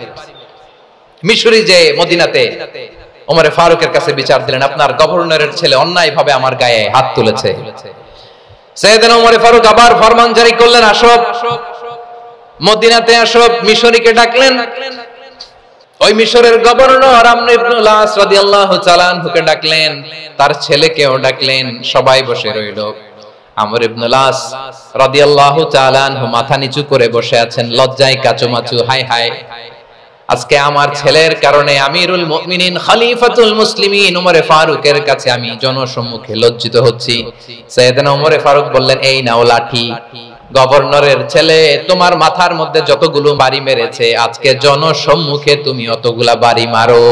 A: মিশরি যে মদিনাতে ওমর ফারুকের কাছে বিচার দিলেন, আপনার গভর্নরের ছেলে অন্যায়ভাবে আমার গায়ে হাত তুলেছে। সাইয়েদনা ওমর ফারুক আবার ফরমান জারি করলেন, আসো মদিনাতে আসো। মিশরীকে ডাকলেন। ওই মিশরের গভর্নর আমর ইবনে আস রাদিয়াল্লাহু তাআলা আনহুকে ডাকলেন, তার ছেলেকেও ডাকলেন। সবাই বসে রইল। আমর ইবনে আস রাদিয়াল্লাহু তাআলা আনহু মাথা নিচু করে বসে আছেন, লজ্জায় কাচুমাচু। হায় হায়, আজকে আমার ছেলের কারণে আমিরুল মুমিনিন খলিফাতুল মুসলিমিন ওমর ফারুকের কাছে আমি জনসম্মুখে লজ্জিত হচ্ছি। সাইয়েদনা ওমর ফারুক বললেন, এই নাও লাঠি। গভর্নরের ছেলে তোমার মাথার মধ্যে যতগুলো বাড়ি মেরেছে, আজকে জনসম্মুখে তুমি অতগুলা বাড়ি মারো।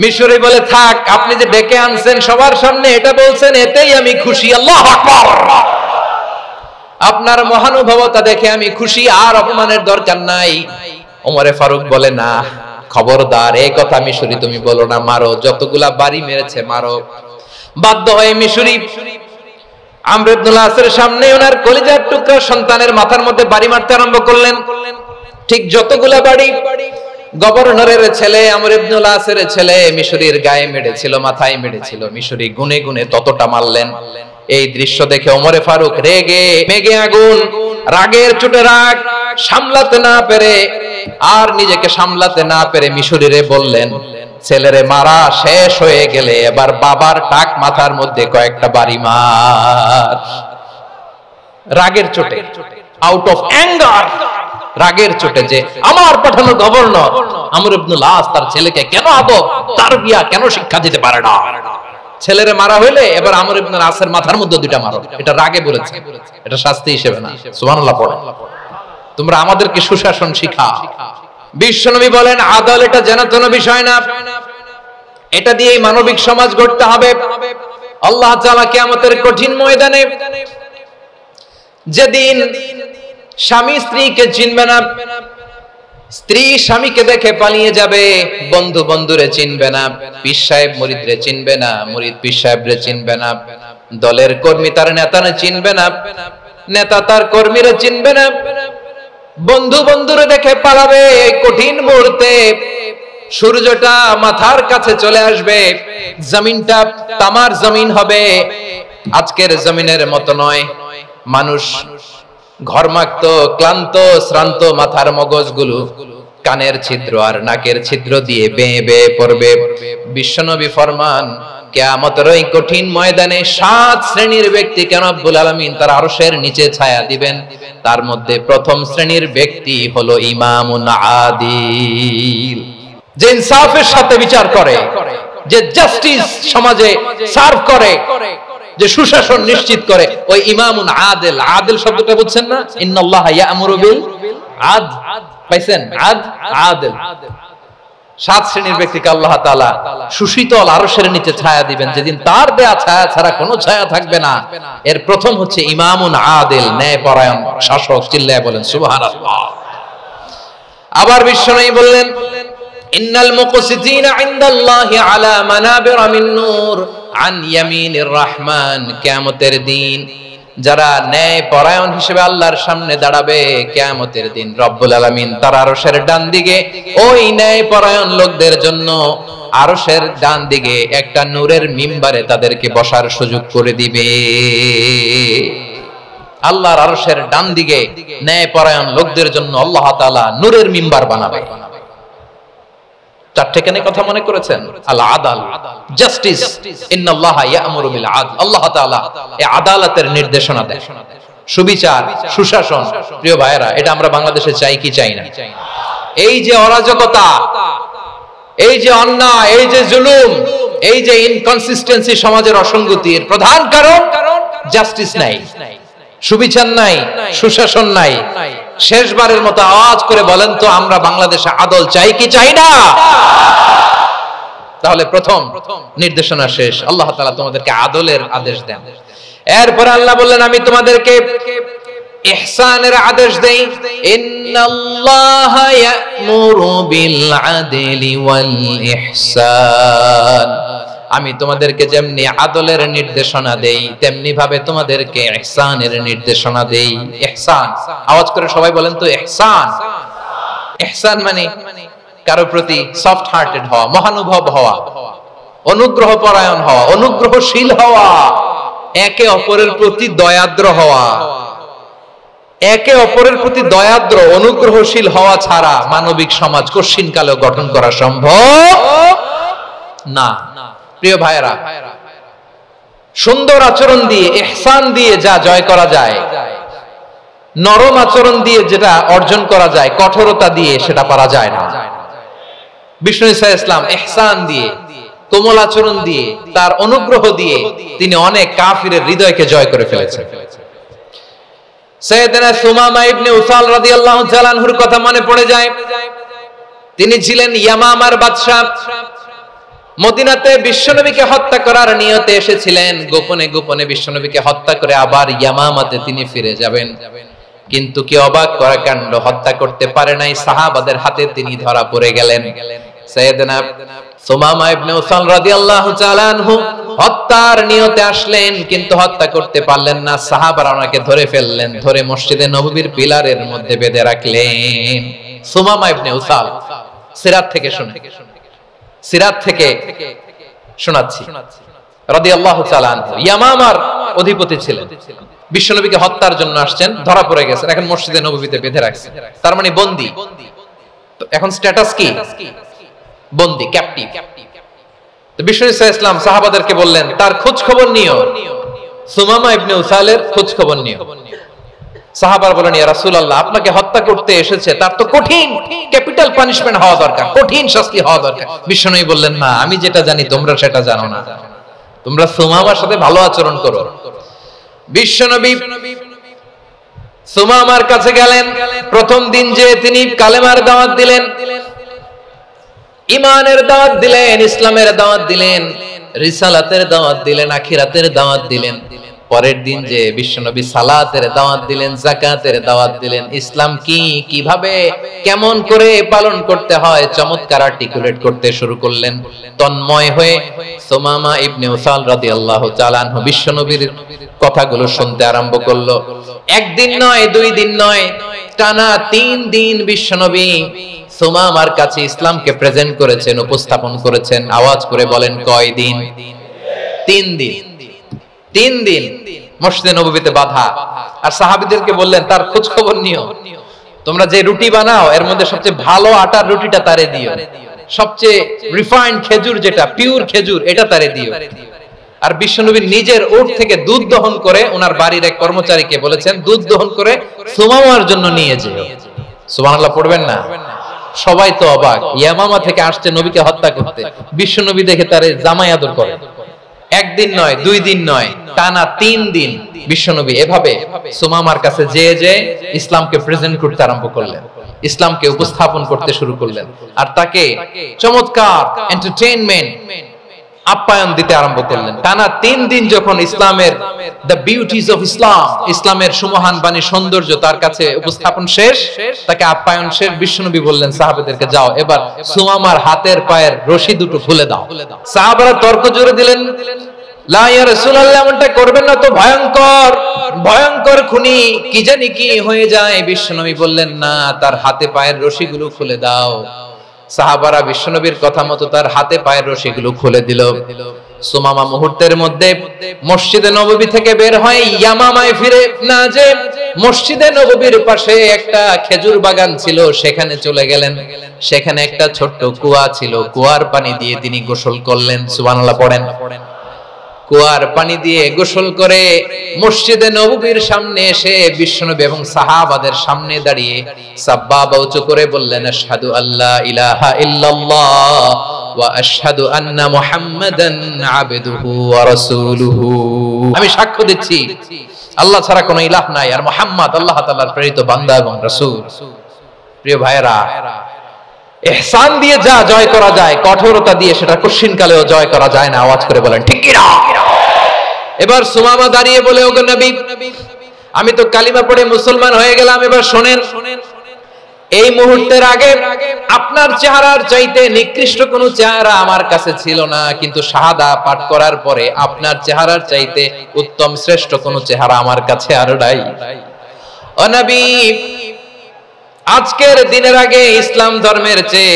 A: মিশরি বলে, থাক, আপনি যে ডেকে আনছেন সবার সামনে এটা বলছেন, এতেই আমি খুশি। আল্লাহু আকবার। আপনার মহানুভবতা দেখে আমি খুশি, আর অপমানের দরকার নাই। ওমর ফারুক বলে, না, খবরদার, এই কথা মিশরি তুমি বলো না, মারো, যতগুলা বাড়ি মেরেছে মারো। বাধ্য হয়ে মিশরি আমর ইবনে আসের সামনে ওনার কলিজার টুকরা সন্তানের মাথার মধ্যে বাড়ি মারতে আরম্ভ করলেন। ঠিক যতগুলা বাড়ি গভর্নরের ছেলে আমর ইবনে আসের ছেলে মিশরির গায়ে মেরেছিল, মাথায় মেরেছিল, মিশরি গুনে গুনে ততটা মারলেন। এই দৃশ্য দেখে ওমর ফারুক রেগে মেগে আগুন, রাগের চোটে রাগ সামলাতে না পেরে, আর নিজেকে সামলাতে না পেরে মিশরীরে বললেন, ছেলেরে মারা শেষ হয়ে গেলে এবার বাবার টাক মাথার মধ্যে কয়েকটা বাড়ি মার। রাগের চোটে, আউট অফ অ্যাঙ্গার, রাগের চোটে, যে আমার পাঠানো গভর্নর আমর ইবনে আস তার ছেলেকে কেন আদব তারবিয়া কেন শিক্ষা দিতে পারে না। ছেলেরে মারা হইলে এবার আমর ইবনে আসের মাথার মধ্যে দুইটা মারো। এটা রাগে বলেছে, এটা শাস্তি হিসেবে না। সুবহানাল্লাহ পড়ে। তোমরা আমাদেরকে সুশাসন শিখাও, বিশ্বনবী বলেন আদল এটা জানাতন বিষয় না, এটা দিয়েই মানবিক সমাজ গড়তে হবে। আল্লাহ তাআলা কিয়ামতের কঠিন ময়দানে যেদিন স্বামী স্ত্রীকে চিনবে না, স্ত্রী স্বামীকে দেখে পালিয়ে যাবে, বন্ধু বন্ধুরে চিনবে না, পীর সাহেব মুরিদরে চিনবে না, মুরিদ পীর সাহেবরে চিনবে না, দলের কর্মী তার নেতারে চিনবে না, নেতা তার কর্মীরে চিনবে না, বন্ধু বন্ধুরে দেখে পালাবে। এই কঠিন মুহূর্তে সূর্যটা মাথার কাছে চলে আসবে, জমিনটা তামার জমিন হবে, আজকের জমিনের মতো নয়। মানুষ ঘর্মাক্ত, ক্লান্ত, শ্রান্ত মাথার মগজগুলো কানের ছিদ্র আর নাকের ছিদ্র দিয়ে বেয়ে বেয়ে পড়বে। বিশ্বনবী ফরমান কিয়ামতের ওই কঠিন ময়দানে 7 শ্রেণীর ব্যক্তিকে রব্বুল আলামিন তার আরশের নিচে ছায়া দিবেন। তার মধ্যে প্রথম শ্রেণীর ব্যক্তি হলো ইমামুন আদিল, যে ইনসাফের সাথে বিচার করে, যে জাস্টিস সমাজে সার্ভ করে, যে সুশাসন নিশ্চিত করে, ওই ইমামুন আদিল। আদিল শব্দটা বুঝছেন না? ইন্নাল্লাহা ইয়া'মুরু বিল আদল, পাইছেন? আদিল। 7 শ্রেণীর ব্যক্তিকে আল্লাহ তাআলা সুশীতল আরশের নিচে ছায়া দিবেন, যেদিন তার দেয়া ছায়া ছাড়া কোনো ছায়া থাকবে না। এর প্রথম হচ্ছে ইমামুন আদিল, ন্যায়পরায়ণ শাসক। চিল্লায় বলেন সুবহানাল্লাহ। আবার বিশ্বনবী বললেন ইন্নাল মুকসিতিনা ইনদাল্লাহি আলা মানাবিরা মিন নূর আন ইয়ামিনির রহমান। কিয়ামতের দিন যারা ন্যায় পরায়ণ হিসেবে আল্লাহর সামনে দাঁড়াবে, কিয়ামতের দিন রব্বুল আলামিন তার আরশের ডান দিকে ওই ন্যায় পরায়ণ লোকদের জন্য আরশের ডান দিকে একটা নূরের মিম্বারে তাদেরকে বসার সুযোগ করে দিবে। আল্লাহর আরশের ডান দিকে ন্যায় পরায়ণ লোকদের জন্য আল্লাহ তাআলা নূরের মিম্বার বানাবে। চারটে কেন কথা মনে করেছেন? আল আদাল, জাস্টিস। ইন্নাল্লাহা ইয়া'মুরু বিল আদল। আল্লাহ তাআলা এই আদালতের নির্দেশনা দেন, সুবিচার, সুশাসন। প্রিয় ভাইরা, এটা আমরা বাংলাদেশে চাই কি চাই না? এই যে অরাজকতা, এই যে অন্যায়, এই যে জুলুম, এই যে ইনকনসিস্টেন্সি, সমাজের অসঙ্গতির প্রধান কারণ জাস্টিস নাই, সুবিচার নাই, সুশাসন নাই। শেষবারের মতো আওয়াজ করে বলেন তো, আমরা বাংলাদেশে আদল চাই কি চাই না? তাহলে প্রথম নির্দেশনা শেষ। আল্লাহ তাআলা তোমাদেরকে আদলের আদেশ দেন। এরপর আল্লাহ বললেন আমি তোমাদেরকে ইহসানের আদেশ দেই। ইন্নাল্লাহা ইয়া'মুরু বিল আদলি ওয়াল ইহসান। আমি তোমাদেরকে যেমনি আদলের নির্দেশনা দেই, তেমনি ভাবে তোমাদেরকে ইহসানের নির্দেশনা দেই। ইহসান, আওয়াজ করে সবাই বলেন তো ইহসান। ইহসান মানে কারো প্রতি সফট হার্টেড হওয়া, মহানুভব হওয়া, অনুগ্রহ পরায়ণ হওয়া, অনুগ্রহশীল হওয়া, একে অপরের প্রতি দয়াদ্র হওয়া। একে অপরের প্রতি দয়াদ্র, অনুগ্রহশীল হওয়া ছাড়া মানবিক সমাজ কশিনকালেও গঠন করা সম্ভব না। প্রিয় ভাইরা, সুন্দর আচরণ দিয়ে, ইহসান দিয়ে যা জয় করা যায়, নরম আচরণ দিয়ে যেটা অর্জন করা যায়, কঠোরতা দিয়ে সেটা পারা যায় না। বিষ্ণু ঈসা ইসলাম ইহসান দিয়ে, কোমল আচরণ দিয়ে, তার অনুগ্রহ দিয়ে তিনি অনেক কাফিরের হৃদয়কে জয় করে ফেলেছেন। সাইয়েদনা সুমামা ইবনে উসাল রাদিয়াল্লাহু তাআলা আনহুর কথা মনে পড়ে যায়। তিনি ছিলেন ইয়ামামার বাদশা। মদিনাতে বিশ্বনবীকে হত্যা করার নিয়তে এসেছিলেন, গোপনে গোপনে বিশ্বনবীকে হত্যা করে আবার ইয়ামামাতে তিনি ফিরে যাবেন। কিন্তু কি অবাক করা কাণ্ড, হত্যা করতে পারে নাই, সাহাবাদের হাতে তিনি ধরা পড়ে গেলেন। সাইয়েদনা সুমামা ইবনে উসাল রাদিয়াল্লাহু তাআলা আনহু হত্যার নিয়তে আসলেন, কিন্তু হত্যা করতে পারলেন না। সাহাবারা ওনাকে ধরে ফেললেন, ধরে মসজিদে নববীর পিলারের মধ্যে বেঁধে রাখলেন। সুমামা ইবনে উসাল, সিরাত থেকে শুনে, সিরাত থেকে শোনাচ্ছি, রাদিয়াল্লাহু তাআলা আনহু ইয়ামামার অধিপতি ছিলেন। বিশ্বনবীকে হত্যার জন্য আসছেন, ধরা পড়ে গেছেন, এখন মসজিদে নববীতে বেঁধে রাখছেন। তার মানে বন্দী। এখন স্ট্যাটাস কি? বন্দী, ক্যাপটিভ। তো বিষ্ণু ঈসা ইসলাম সাহাবাদেরকে বললেন তার খোঁজ খবর নিও, সুমামা ইবনে উসালের খোঁজ খবর নিও। সাহাবারা বলেন ইয়া রাসূলুল্লাহ, আপনাকে হত্যা করতে এসেছে, তার তো কঠিন ক্যাপিটাল পানিশমেন্ট হওয়া দরকার, কঠিন শাস্তি হওয়া দরকার। বিশ্বনবী বললেন না, আমি যেটা জানি তোমরা সেটা জানো না, তোমরা সুমামার সাথে ভালো আচরণ করো। বিশ্বনবী সুমামার কাছে গেলেন। প্রথম দিন যে তিনি কালেমার দাওয়াত দিলেন, ঈমানের দাওয়াত দিলেন, ইসলামের দাওয়াত দিলেন, রিসালাতের দাওয়াত দিলেন, আখিরাতের দাওয়াত দিলেন। পরের দিন যে বিশ্বনবী সালাতের দাওয়াত দিলেন, যাকাতের দাওয়াত দিলেন, ইসলাম কি, কিভাবে, কেমন করে পালন করতে হয় চমৎকার আর্টিকুলেট করতে শুরু করলেন। তন্ময় হয়ে সুমামা ইবনে উসাল রাদিয়াল্লাহু তাআলা আনহু বিশ্বনবীর কথাগুলো শুনতে আরম্ভ করলো। একদিন নয়, দুই দিন নয়, টানা 3 দিন বিশ্বনবী সুমামার কাছে ইসলামকে প্রেজেন্ট করেছেন, উপস্থাপন করেছেন। আওয়াজ করে বলেন কয় দিন? 3 দিন। 3 দিন মসজিদে নববীতে বাধা। আর সাহাবীদেরকে বললেন তার খোঁজ খবর নিও, তোমরা যে রুটি বানাও এর মধ্যে সবচেয়ে ভালো আটার রুটিটা তারে দিও, সবচেয়ে রিফাইন্ড খেজুর যেটা পিওর খেজুর এটা তারে দিও। আর বিশ্বনবী নিজের উট থেকে দুধ দহন করে ওনার বাড়ির এক কর্মচারীকে বলেছেন দুধ দহন করে সুমামার জন্য নিয়ে যেও। সুবহানাল্লাহ পড়বেন না? সবাই তো অবাক, ইয়ামামা থেকে আসছে নবীকে হত্যা করতে, বিশ্বনবী দেখে তারে জামাই আদর করে। একদিন নয়, 2 দিন নয়, টানা 3 দিন বিশ্বনবী এভাবে সুমামার কাছে যে ইসলামকে প্রেজেন্ট করতে আরম্ভ করলেন, ইসলামকে উপস্থাপন করতে শুরু করলেন। আর তাকে চমৎকার এন্টারটেইনমেন্ট আপ্যায়ন দিতে আরম্ভ করলেন। টানা 3 দিন যখন ইসলামের দ্য বিউটিজ অফ ইসলাম, ইসলামের সুমহান বাণী সৌন্দর্য তার কাছে উপস্থাপন শেষ, তাকে আপ্যায়ন শেষ, বিশ্বনবী বললেন সাহাবাদেরকে যাও এবার সুমামার হাতের পায়ের রশি দুটো খুলে দাও। সাহাবারা তর্ক জুড়ে দিলেন, লা ইয়া রাসূলুল্লাহ, এমনটা করবেন না তো, ভয়ঙ্কর ভয়ঙ্কর খুনি, কি জানি কি হয়ে যায়। বিশ্বনবী বললেন না, তার হাতে পায়ের রশিগুলো খুলে দাও। সাহাবারা বিশ্বনবীর কথা মতো তার হাতে পায়ের রশিগুলো খুলে দিল। সুমামা মুহূর্তের মধ্যে মসজিদে নববী থেকে বের হয়ে ইয়ামামায় ফিরে না যে মসজিদে নববীর পাশে একটা খেজুর বাগান ছিল সেখানে চলে গেলেন। সেখানে একটা ছোট্ট কুয়া ছিল, কুয়ার পানি দিয়ে তিনি গোসল করলেন। সুবহানাল্লাহ পড়েন। কুয়ার পানি দিয়ে গোসল করে মসজিদে নববীর সামনে এসে বিশ্বনবী এবং সাহাবাদের সামনে দাঁড়িয়ে সাব্বাবা উঁচু করে বললেন, আশহাদু আল্লা ইলাহা ইল্লাল্লাহ ওয়া আশহাদু আন্না মুহাম্মাদান আবদুহু ওয়া রাসূলুহু। আমি সাক্ষ্য দিচ্ছি আল্লাহ ছাড়া কোনো ইলাহ নাই আর মুহাম্মদ আল্লাহ তাআলার প্রেরিত বান্দা এবং রাসূল। প্রিয় ভাইরা, ইহসান দিয়ে যা জয় করা যায়, কঠোরতা দিয়ে সেটা কঠিনকালেও জয় করা যায় না। আওয়াজ করে বলেন ঠিক কি না? এবার সুমামা দাঁড়িয়ে বলে, ওগো নবী, আমি তো কালিমা পড়ে মুসলমান হয়ে গেলাম, এবার শুনেন, এই মুহূর্তের আগে আপনার চেহারার চাইতে নিকৃষ্ট কোনো চেহারা আমার কাছে ছিল না, কিন্তু শাহাদা পাঠ করার পরে আপনার চেহারার চাইতে উত্তম শ্রেষ্ঠ কোনো চেহারা আমার কাছে আর নাই। ও নবী, আজকের দিনের আগে ইসলাম ধর্মের চেয়ে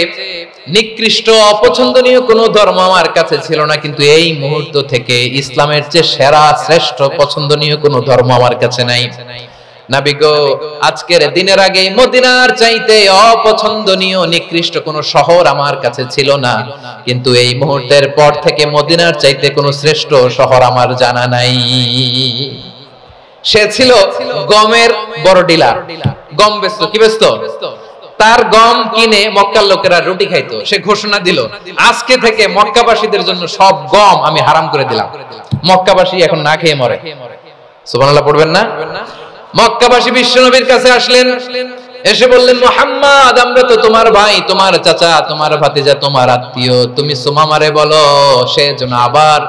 A: নিকৃষ্ট অপছন্দনীয় কোনো ধর্ম আমার কাছে ছিল না, কিন্তু এই মুহূর্ত থেকে ইসলামের চেয়ে সেরা শ্রেষ্ঠ পছন্দনীয় কোনো ধর্ম আমার কাছে নাই। নবী গো, আজকের দিনের আগে মদিনার চাইতে অপছন্দনীয় নিকৃষ্ট কোনো শহর আমার কাছে ছিল না, কিন্তু এই মুহূর্তের পর থেকে মদিনার চাইতে কোনো শ্রেষ্ঠ শহর আমার জানা নাই। সে ছিল গমের বড় ডিলার, গম বেচতো। কি বেচতো? তার গম কিনে মক্কার লোকেরা রুটি খাইতো। সে ঘোষণা দিল, আজকে থেকে মক্কাবাসীদের জন্য সব গম আমি হারাম করে দিলাম, মক্কাবাসী এখন না খেয়ে মরে। সুবহানাল্লাহ পড়বেন না? মক্কাবাসী বিশ্বনবীর কাছে আসলেন, এসে বললেন, মুহাম্মদ, আমরা তো তোমার ভাই, তোমার চাচা, তোমার ভাতিজা, তোমার আত্মীয়, তুমি সুমামারে বলো সে যেন আবার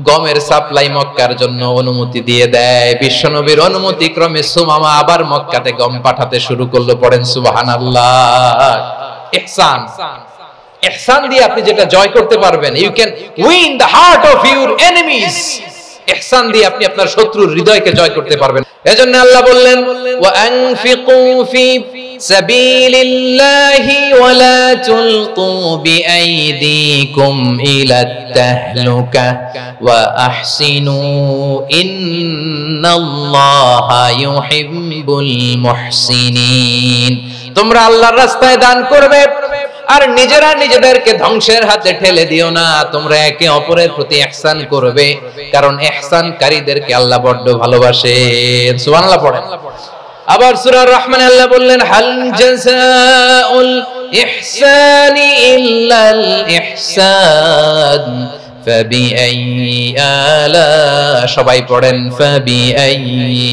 A: গমের সাপ্লাই মক্কার জন্য অনুমতি দিয়ে দেয়। বিশ্বনবীর অনুমতি ক্রমে সুমামা আবার মক্কাতে গম পাঠাতে শুরু করলো। পড়েন সুবহানাল্লাহ। ইহসান, ইহসান দিয়ে আপনি যেটা জয় করতে পারবেন, you can win the heart of your enemies. ইহসান দিয়ে আপনি আপনার শত্রুর হৃদয়কে জয় করতে পারবেন। এজন্য আল্লাহ বললেন, ওয়া আনফিকু ফি সাবিলিল্লাহি ওয়া লা তুলকু বিআইদিকুম ইলাত তাহলুকা ওয়া আহসিনু ইন্নাল্লাহা ইউহিব্বুল মুহসিনিন। তোমরা আল্লাহর রাস্তায় দান করবে আর নিজেরা নিজেদেরকে ধ্বংসের হাতে ঠেলে দিও না। তোমরা একে অপরের প্রতি ইহসান করবে, কারণ ইহসানকারীদেরকে আল্লাহ বড় ভালোবাসেন। সুবহানাল্লাহ পড়েন। আবার সূরা রহমান আল্লাহ বললেন, হাল জাযাউল ইহসানি ইল্লাল ইহসান ফাবিআইয়ি আলা, সবাই পড়েন ফাবিআইয়ি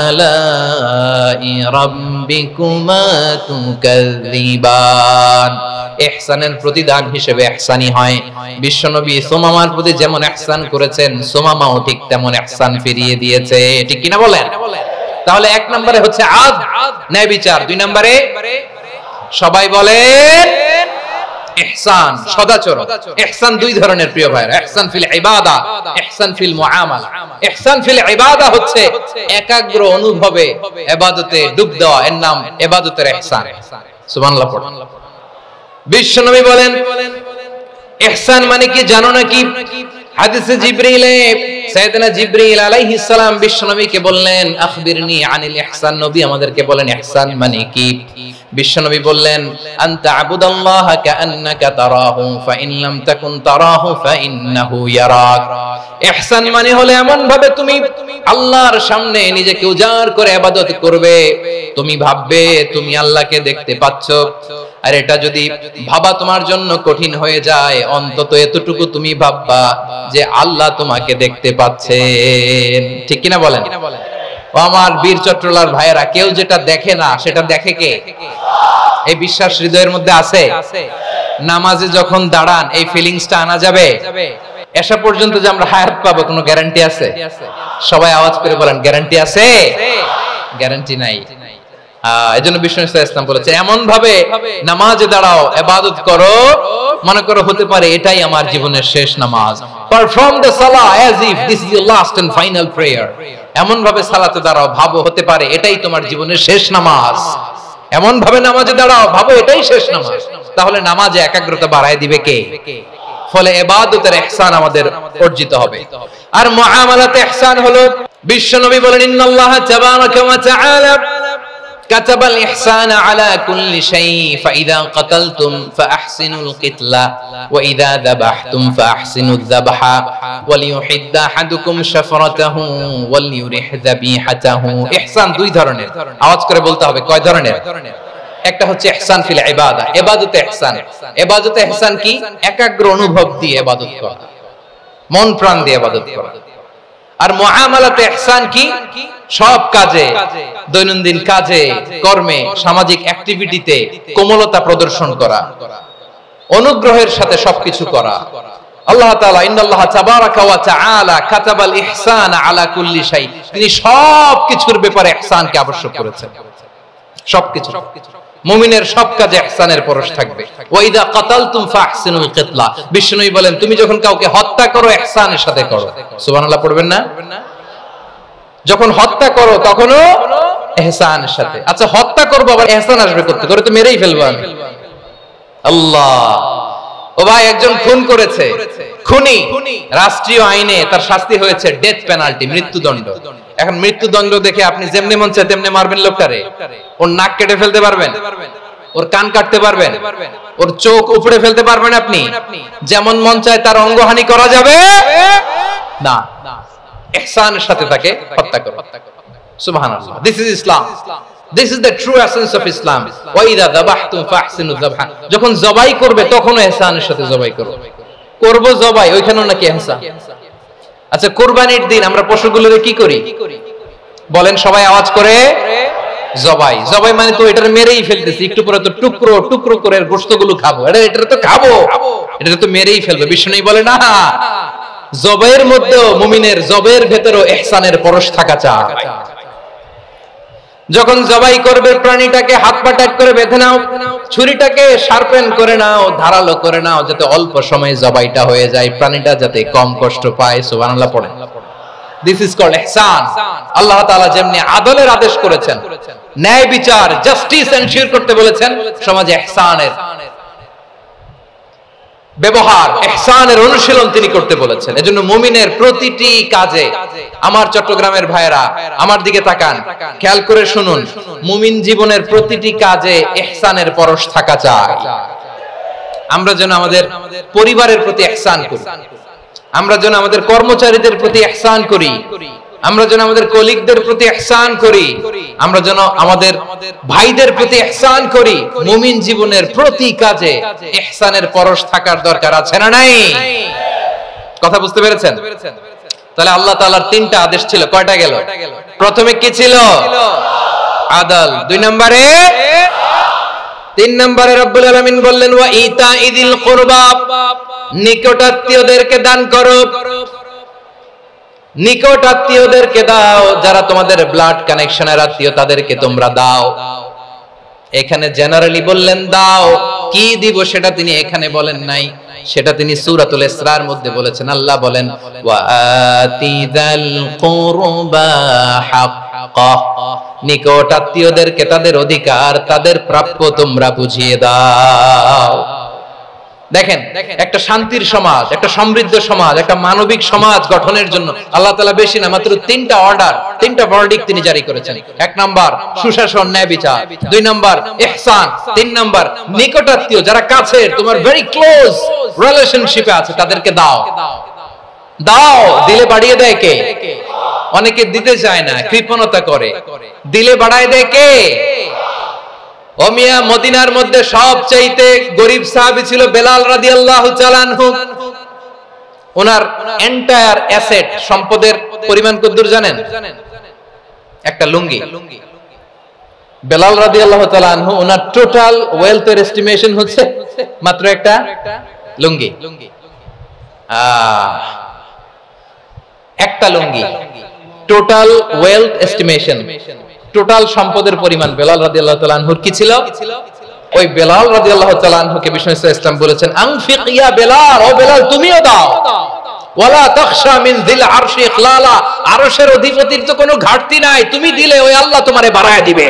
A: আলাই রাব্বিকুমা তুকাযযিবান। ইহসানের প্রতিদান হিসেবে ইহসানি হয়। বিশ্বনবী সুমামার প্রতি যেমন ইহসান করেছেন, সুমামাও ঠিক তেমন ইহসান ফিরিয়ে দিয়েছে, ঠিক কিনা বলেন? তাহলে এক নম্বরে হচ্ছে আদ, ন্যায় বিচার। দুই নম্বরে সবাই বলেন ইহসান, সদাচরণ। ইহসান দুই ধরনের প্রিয় ভাইরা, ইহসান ফিল ইবাদা, ইহসান ফিল মুআমালা। ইহসান ফিল ইবাদা হচ্ছে একাগ্র অনুভবে ইবাদতে ডুব দেওয়া, এর নাম ইবাদতের ইহসান। সুবহানাল্লাহ পড়ুন। বিশ্বনবী বলেন ইহসান মানে কি জানো নাকি? হাদিসে জিবরিলে সাইয়েদনা জিবরিল আলাইহিস সালাম বিশ্বনবীকে বললেন আখবিরনি আনিল ইহসান। নবী আমাদেরকে বলেন ইহসান মানে কি? বিশ্বনবী বললেন আনতা আবুদাল্লাহ কাআন্নাকা তারাহু ফাইন লাম তাকুন তারাহু ফাইন্নাহু ইয়ারাক। ইহসান মানে হলো এমন ভাবে তুমি আল্লাহর সামনে নিজেকে উজাড় করে ইবাদত করবে, তুমি ভাববে তুমি আল্লাহকে দেখতে পাচ্ছ। আর এটা যদি ভাবা তোমার জন্য কঠিন হয়ে যায়, অন্তত এতটুকু তুমি ভাববা যে আল্লাহ তোমাকে দেখতে পাচ্ছেন, ঠিক কিনা বলেন? ও আমার বীর চট্টলার ভাইয়েরা, কেউ যেটা দেখে না সেটা দেখে কে? এই বিশ্বাস হৃদয়ের মধ্যে আছে? নামাজে যখন দাঁড়ান এই ফিলিংসটা আনা যাবে? এসা পর্যন্ত যে আমরা হায়াত পাবো কোনো গ্যারান্টি আছে? সবাই আওয়াজ করে বলেন গ্যারান্টি আছে? গ্যারান্টি নাই। এজন্য বিষ্ণু ইসলাম বলেছে এমন ভাবে নামাজে দাঁড়াও, ইবাদত করো, মনে করো হতে পারে এটাই আমার জীবনের শেষ নামাজ। Perform the Salah as if this is your last and final prayer। এমন ভাবে সালাতে দাঁড়াও, ভাবো হতে পারে এটাই তোমার জীবনের শেষ নামাজ। এমন ভাবে নামাজে দাঁড়াও, ভাবো এটাই শেষ নামাজ। তাহলে নামাজে একাগ্রতা বাড়ায় দিবে কে? ফলে ইবাদতের ইহসান আমাদের অর্জিত হবে। আর মুআমালাতে ইহসান হলো, বিশ্বনবী বলেন ইন্নাল্লাহ তাবারাকা ওয়া তাআলা كتب الإحسان على كل شيء فإذا قتلتم فأحسنوا القتلة وإذا ذبحتم فأحسنوا الذبح وليحد أحدكم شفرته وليرح ذبيحته। ইহসান দুই ধরনের, আওয়াজ করে বলতে হবে কয় ধরনের? একটা হচ্ছে ইহসান ফিল ইবাদা, ইবাদতে ইহসান। ইবাদতে ইহসান কি? একাগ্র অনুভব দিয়ে ইবাদত করা, মন প্রাণ দিয়ে ইবাদত করা। আর মুআমালাতে ইহসান কি? সব কাজে, দৈনন্দিন কাজে, কর্মে, সামাজিক অ্যাক্টিভিটিতে কোমলতা প্রদর্শন করা, অনুগ্রহের সাথে সবকিছু করা। আল্লাহ তাআলা ইন্নাল্লাহ তাবারাকা ওয়া তাআলা কাতাবাল ইহসানা আলা কুল্লি শাই, তিনি সবকিছুর ব্যাপারে ইহসানকে আবশ্যক করেছেন। সবকিছু, মুমিনের সব কাজে ইহসানের পরশ থাকবে। ওয়া ইযা কাতালতুম ফাহসিনুল কিতলা, বিষ্ণুই বলেন তুমি যখন কাউকে হত্যা করো ইহসানের সাথে করো। সুবহানাল্লাহ পড়বেন না? যখন হত্যা করো তখনও ইহসানের সাথে। আচ্ছা হত্যা করবো আবার ইহসান আসবে করতে, করে তো মেরেই ফেলবো আমি। আল্লাহ, ও ভাই একজন খুন করেছে, খুনি, রাষ্ট্রীয় আইনে তার শাস্তি হয়েছে ডেথ পেনাল্টি, মৃত্যুদণ্ড। এখন মৃত্যুদণ্ড দেখে আপনি যেমনি মন চায় তেমনি মারবেন লোকটারে? ওর নাক কেটে ফেলতে পারবেন? ওর কান কাটতে পারবেন? ওর চোখ উপড়ে ফেলতে পারবেন আপনি? যেমন মন চায় তার অঙ্গহানি করা যাবে না। ইহসানের সাথে তাকে হত্যা করো। সুবহানাল্লাহ, this is Islam, this is the true essence of Islam. ওয়া ইযা যাবাহতুম ফাহসিনু যাবহা, যখন জবাই করবে তখনও ইহসানের সাথে জবাই করো। করব জবাই, ওইখানেও নাকি ইহসান। আচ্ছা কুরবানির দিন আমরা পশুগুলোকে কি করি বলেন সবাই আওয়াজ করে? জবাই। জবাই মানে তো এটারে মেরেই ফেলতেছি, একটু পরে তো টুকরো টুকরো করে গোশতগুলো খাবো, এটা তো খাবো, এটা তো মেরেই ফেলবে। বিষ্ণু বলে না, জবাইয়ের মধ্যেও মুমিনের জবের ভেতরেও ইহসানের পরশ থাকা চাই। যখন জবাই করবে প্রাণীটাকে হাত পা টাইট করে বেঁধে নাও, ছুরিটাকে শার্পেন করে নাও, ধারালো করে নাও, যাতে অল্প সময়ে জবাইটা হয়ে যায়, প্রাণীটা যাতে কম কষ্ট পায়। সুবহানাল্লাহ পড়েন। দিস ইজ কল্ড ইহসান। আল্লাহ তাআলা যেমনি আদলের আদেশ করেছেন, ন্যায় বিচার, জাস্টিস এনশিওর করতে বলেছেন, সমাজে ইহসানের ব্যবহার, ইহসানের অনুশীলন তিনি করতে বলেছেন। এজন্য মুমিনের প্রতিটি কাজে, আমার চট্টগ্রামের ভাইয়েরা আমার দিকে তাকান, খেয়াল করে শুনুন, মুমিন জীবনের প্রতিটি কাজে ইহসানের পরশ থাকা চাই। আমরা যেন আমাদের পরিবারের প্রতি ইহসান করি, আমরা যেন আমাদের কর্মচারীদের প্রতি ইহসান করি, আমরা যেন আমাদের কলিগদের প্রতি ইহসান করি, আমরা যেন আমাদের ভাইদের প্রতি ইহসান করি। মুমিন জীবনের প্রতি কাজে ইহসানের পরশ থাকার দরকার আছে না নাই? কথা বুঝতে পেরেছেন? তাহলে আল্লাহ তাআলার তিনটা আদেশ ছিল, কয়টা গেল? প্রথমে কি ছিল? আদল। 2 নম্বরে, 3 নম্বরে রব্বুল আলামিন বললেন ওয়া ইতাইদিল কুরবা, নিকটাত্মীয়দেরকে দান করো। নিকটাত্মীয়দেরকে দাও, যারা তোমাদের ব্লাড কানেকশনের আত্মীয় তাদেরকে তোমরা দাও। এখানে জেনারেলি বললেন দাও, কি দিব সেটা তিনি এখানে বলেন নাই, সেটা তিনি সূরাতুল ইসরার মধ্যে বলেছেন। আল্লাহ বলেন ওয়া আতিদাল কুরবা হাক্কাহ, নিকটাত্মীয়দেরকে তাদের অধিকার, তাদের প্রাপ্য তোমরা বুঝিয়ে দাও। দেখেন, একটা শান্তির সমাজ, একটা সমৃদ্ধ সমাজ, একটা মানবিক সমাজ গঠনের জন্য আল্লাহ তাআলা বেশি না, মাত্র 3টা অর্ডার, 3টা ভার্ডিক্ট তিনি জারি করেছেন। 1 নাম্বার সুশাসন, ন্যায় বিচার। 2 নাম্বার ইহসান। 3 নাম্বার নিকটাত্মীয়, যারা কাছের, তোমার ভেরি ক্লোজ রিলেশনশিপে আছে, তাদেরকে দাও। দাও, দিলে বাড়িয়ে দেয় কে? অনেকে দিতে চায় না, কৃপণতা করে। দিলে বাড়ায় দেয় কে? ও মিয়া, মদিনার মধ্যে সবচাইতে গরিব সাহাবী ছিল বেলাল রাদিয়াল্লাহু তাআলা আনহু। ওনার এন্টায়ার অ্যাসেট, সম্পদের পরিমাণ কতদূর জানেন? একটা লুঙ্গি। বেলাল রাদিয়াল্লাহু তাআলা আনহু, ওনার টোটাল ওয়েলথের এস্টিমেশন হচ্ছে মাত্র একটা লুঙ্গি। একটা লুঙ্গি, টোটাল ওয়েলথ এস্টিমেশন, টোটাল সম্পদের পরিমাণ বেলাল রাদিয়াল্লাহু তাআলা আনহুর কি ছিল? ওই বেলাল রাদিয়াল্লাহু তাআলা আনহুকে বিষ্ণু ইসলাম বলেছেন আনফিক ইয়া বেলাল, ও বেলাল তুমিও দাও। ওয়ালা তাখশা মিন যিল আরশি ইখলালা, আরশের অধিপতির তো কোনো ঘাটতি নাই, তুমি দিলে ওই আল্লাহ তোমারে বাড়ায় দিবে।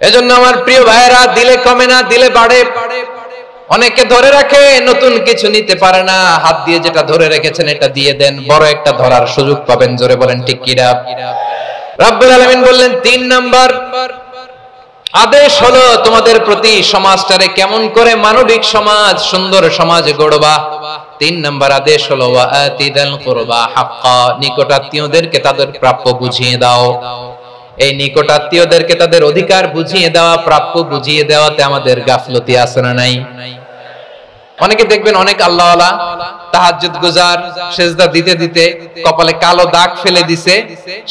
A: এজন্য আমার প্রিয় ভাইয়েরা, দিলে কমে না, দিলে বাড়ে। অনেকে ধরে রাখে, নতুন কিছু নিতে পারে না, হাত দিয়ে যেটা ধরে রেখেছেন এটা দিয়ে দেন, বড় একটা ধরার সুযোগ পাবেন। জোরে বলেন ঠিক কিনা? রব্বুল আলামিন বললেন 3 নাম্বার আদেশ হলো তোমাদের প্রতি সমাজটারে কেমন করে মানবিক সমাজ, সুন্দর সমাজ গড়বা। 3 নাম্বার আদেশ হলো ওয়া আতিদাল কুরবা হাক্কা, নিকটাত্মীয়দেরকে তাদের প্রাপ্য বুঝিয়ে দাও। এই নিকটাত্মীয়দেরকে তাদের অধিকার বুঝিয়ে দেওয়া, প্রাপ্য বুঝিয়ে দেওয়াতে আমাদের গাফলতি আছে না নাই? অনেকে দেখবেন অনেক আল্লাহওয়ালা, তাহাজ্জুদ গুজার, সেজদা দিতে দিতে কপালে কালো দাগ ফেলে দিছে,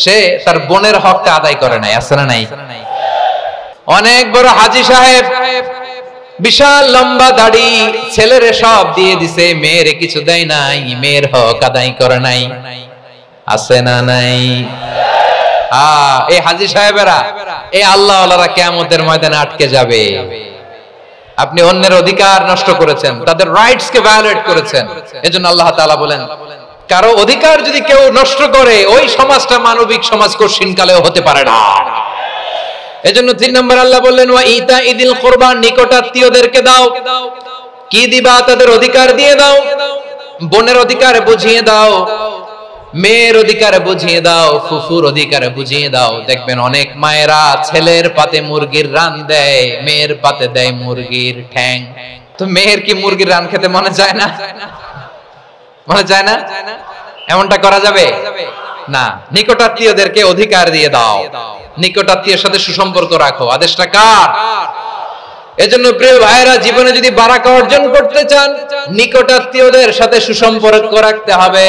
A: সে তার বোনের হকটা আদায় করে নাই, আছে না নাই? অনেক বড় হাজী সাহেব, বিশাল লম্বা দাড়ি, ছেলেরে সব দিয়ে দিছে, মেয়েরে কিছু দেয় নাই, মেয়ের হক আদায় করে নাই, আছে না নাই? এই হাজী সাহেবেরা, এই আল্লাহওয়ালারা কিয়ামতের ময়দানে আটকে যাবে। আপনি অন্যের অধিকার নষ্ট করেছেন, তাদের রাইটস কে ভায়োলেট করেছেন। এজন্য আল্লাহ তাআলা বলেন, কারো অধিকার যদি কেউ নষ্ট করে, ওই সমাজটা মানবিক সমাজ কঠিনকালেও হতে পারে না। এজন্য 3 নম্বর আল্লাহ বললেন ওয়া ইতাইদিল কুরবা, নিকটাত্মীয়দেরকে দাও। কি দিবা? তাদের অধিকার দিয়ে দাও। বোনের অধিকার বুঝিয়ে দাও, মেয়ের অধিকার বুঝিয়ে দাও, ফুফুর অধিকার বুঝিয়ে দাও। দেখবেন অনেক মায়েরা ছেলের পাতে মুরগির রান দেয়, মেয়ের পাতে দেয় মুরগির ঠ্যাং। তো মেয়ের কি মুরগির রান খেতে মনে যায় না? মনে যায় না? এমনটা করা যাবে না। নিকটাত্মীয়দেরকে অধিকার দিয়ে দাও, নিকটাত্মীয়ের সাথে সুসম্পর্ক রাখো। আদেশটা কার? এজন্য প্রিয় ভাইয়েরা, জীবনে যদি বারাকা অর্জন করতে চান, নিকটাত্মীয়দের সাথে সুসম্পর্ক রাখতে হবে,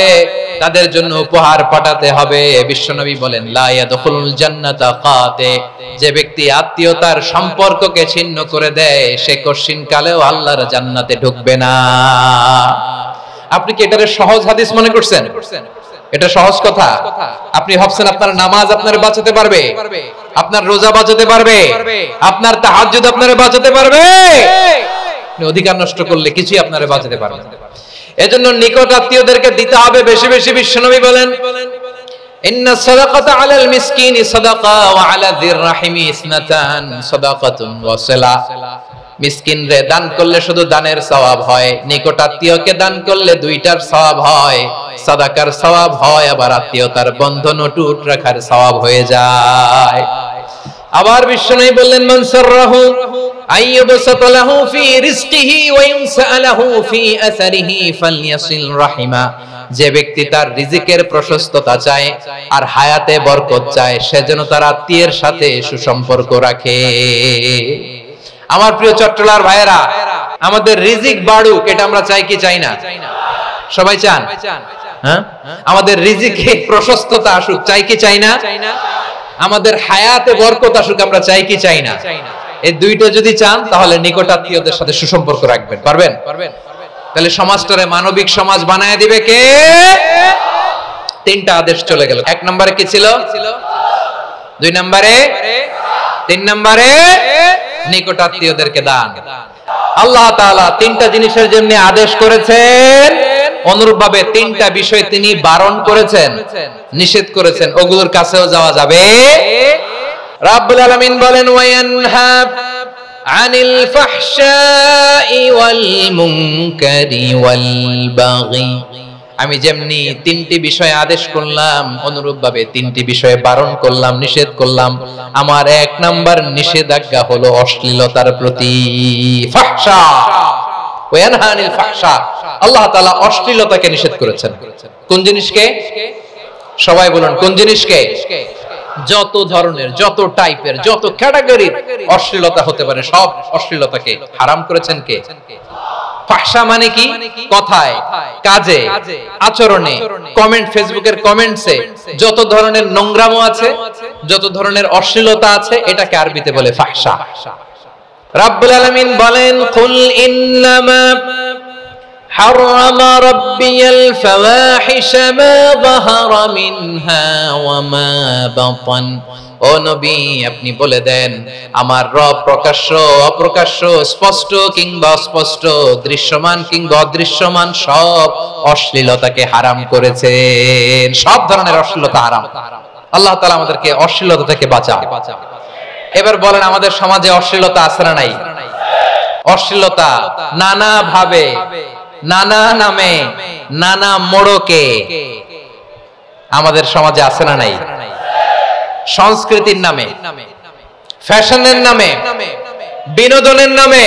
A: তাদের জন্য উপহার পাঠাতে হবে। বিশ্বনবী বলেন লা ইয়াদখুলুল জান্নাতা কাতে, যে ব্যক্তি আত্মীয়তার সম্পর্ককে ছিন্ন করে দেয়, সে কঠিনকালেও আল্লাহর জান্নাতে ঢুকবে না। আপনি কি এটারে সহজ হাদিস মনে করছেন? এটা সহজ কথা? আপনি ভাবছেন আপনার নামাজ আপনারে বাঁচাতে পারবে, আপনার রোজা বাঁচাতে পারবে, আপনার তাহাজ্জুদ আপনারে বাঁচাতে পারবে? অধিকার নষ্ট করলে কিছুই আপনারে বাঁচাতে পারবে না। এজন্য নিকট আত্মীয়দেরকে দিতে হবে বেশি বেশি। বিশ্বনবী বলেন ইন্না সাদাকাতা আলাল মিসকিনি সাদাকা ওয়া আলা যির রাহিমি ইসনাতান সাদাকাতুন ওয়া সিলা। মিসকিন রে দান করলে শুধু দানের সওয়াব হয়, নিকট আত্মীয়কে দান করলে দুইটার সওয়াব হয়, সাদাকার সওয়াব হয়, আবার আত্মীয়তার বন্ধন অটুট রাখার সওয়াব হয়ে যায়। আবার বিশ্বনবী বললেন মান সাররাহু আইয়ুবসাতা লাহু ফি রিজকিহি ওয়া ইনসালাহু ফি আসারিহি ফালইয়াসিল রাহিমা। যে ব্যক্তি তার রিজিকের প্রশস্ততা চায় আর হায়াতে বরকত চায়, সে যেন তার আত্মীয়ের সাথে সুসম্পর্ক রাখে। আমার প্রিয় চট্টলার ভাইয়েরা, আমাদের রিজিক বাড়ুক, এটা আমরা চাই কি চাই না? সবাই চান? হ্যাঁ, আমাদের রিজিকে প্রশস্ততা আসুক, চাই কি চাই না? আমাদের হায়াতে বরকত আসুক, আমরা চাই কি চাই না? এই দুইটা যদি চান তাহলে নিকটাত্মীয়দের সাথে সুসম্পর্ক রাখবেন। পারবেন? তাহলে সমাজটারে মানবিক সমাজ বানায় দিবে কে? তিনটা আদেশ চলে গেল। এক নম্বরে কি ছিল? দুই নম্বরে, তিন নম্বরে নিকটাত্মীয়দেরকে দান। আল্লাহ তাআলা তিনটা জিনিসের জন্য আদেশ করেছেন, অনুরূপভাবে তিনটা বিষয় তিনি বারণ করেছেন, নিষেধ করেছেন, ওগুলোর কাছেও যাওয়া যাবে। রাব্বুল আলামিন বলেন ওয়ায়ানহা আনিল ফাহশাই ওয়াল মুনকারি ওয়াল বাগি। আমি যেমনি তিনটি বিষয়ে আদেশ করলাম, অনুরূপভাবে তিনটি বিষয়ে বারণ করলাম, নিষেধ করলাম। আমার এক নাম্বার নিষেধাজ্ঞা হলো অশ্লীলতার প্রতি। ফাহশা ওয়ায়ানহা আনিল ফাহশা, আল্লাহ তাআলা অশ্লীলতাকে নিষেধ করেছেন। কোন জিনিসকে? সবাই বলুন, কোন জিনিসকে? যত ধরনের, যত টাইপের, যত ক্যাটাগরির অশ্লীলতা হতে পারে সব অশ্লীলতাকে হারাম করেছেন কে? ফাহশা মানে কি? কথায়, কাজে, আচরণে, কমেন্ট, ফেসবুকের কমেন্টসে যত ধরনের নোংরামো আছে, যত ধরনের অশ্লীলতা আছে, এটাকে আরবিতে বলে ফাহশা। রাব্বুল আলামিন বলেন কুল ইন্নামা حرم ربي الفواحش ما ظهر منها وما بطن। ও নবী, আপনি বলে দেন আমার রব প্রকাশ্য, অপ্রকাশ্য, স্পষ্ট কিংবা অস্পষ্ট, দৃশ্যমান কিংবা অদৃশ্যমান সব অশ্লীলতাকে হারাম করেছেন। সব ধরনের অশ্লীলতা হারাম। আল্লাহ তাআলা আমাদেরকে অশ্লীলতা থেকে বাঁচান। এবার বলেন, আমাদের সমাজে অশ্লীলতা আছে না নাই? অশ্লীলতা নানা ভাবে, নানা নামে, নানা মোড়কে আমাদের সমাজে আছে না নাই? সংস্কৃতির নামে, ফ্যাশনের নামে, বিনোদনের নামে,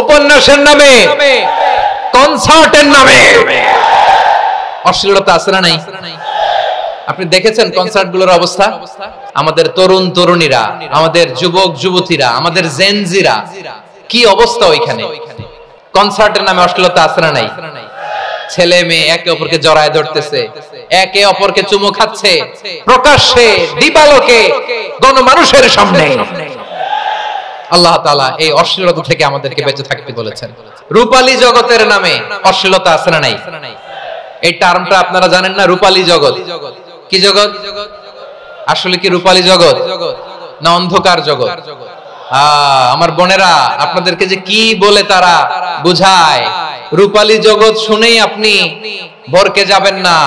A: উপন্যাসের নামে, কনসার্টের নামে অশ্লীলতা আছে না নাই? আপনি দেখেছেন কনসার্ট গুলোর অবস্থা? আমাদের তরুণ তরুণীরা, আমাদের যুবক যুবতীরা, আমাদের জেনজিরা, কি অবস্থা ওইখানে? কনসার্টের নামে অশ্লীলতা আছে না নাই? ছেলে মেয়ে একে অপরকে জড়ায় ধরতেছে, একে অপরকে চুমু খাচ্ছে, প্রকাশ্যে, দিবালোকে, গণমানুষের সামনে। আল্লাহ তাআলা এই অশ্লীলতা থেকে আমাদেরকে বেঁচে থাকতে বলেছেন। রূপালী জগতের নামে অশ্লীলতা আছে না নাই? এই টার্মটা আপনারা জানেন না? রূপালী জগৎ কি জগৎ? আসলে কি রূপালী জগৎ না অন্ধকার জগৎ? আমার বোনেরা, আপনাদেরকে যে কি বলে তারা বুঝায়, রূপালী জগৎ শুনেই আপনি ভরকে যাবেন না।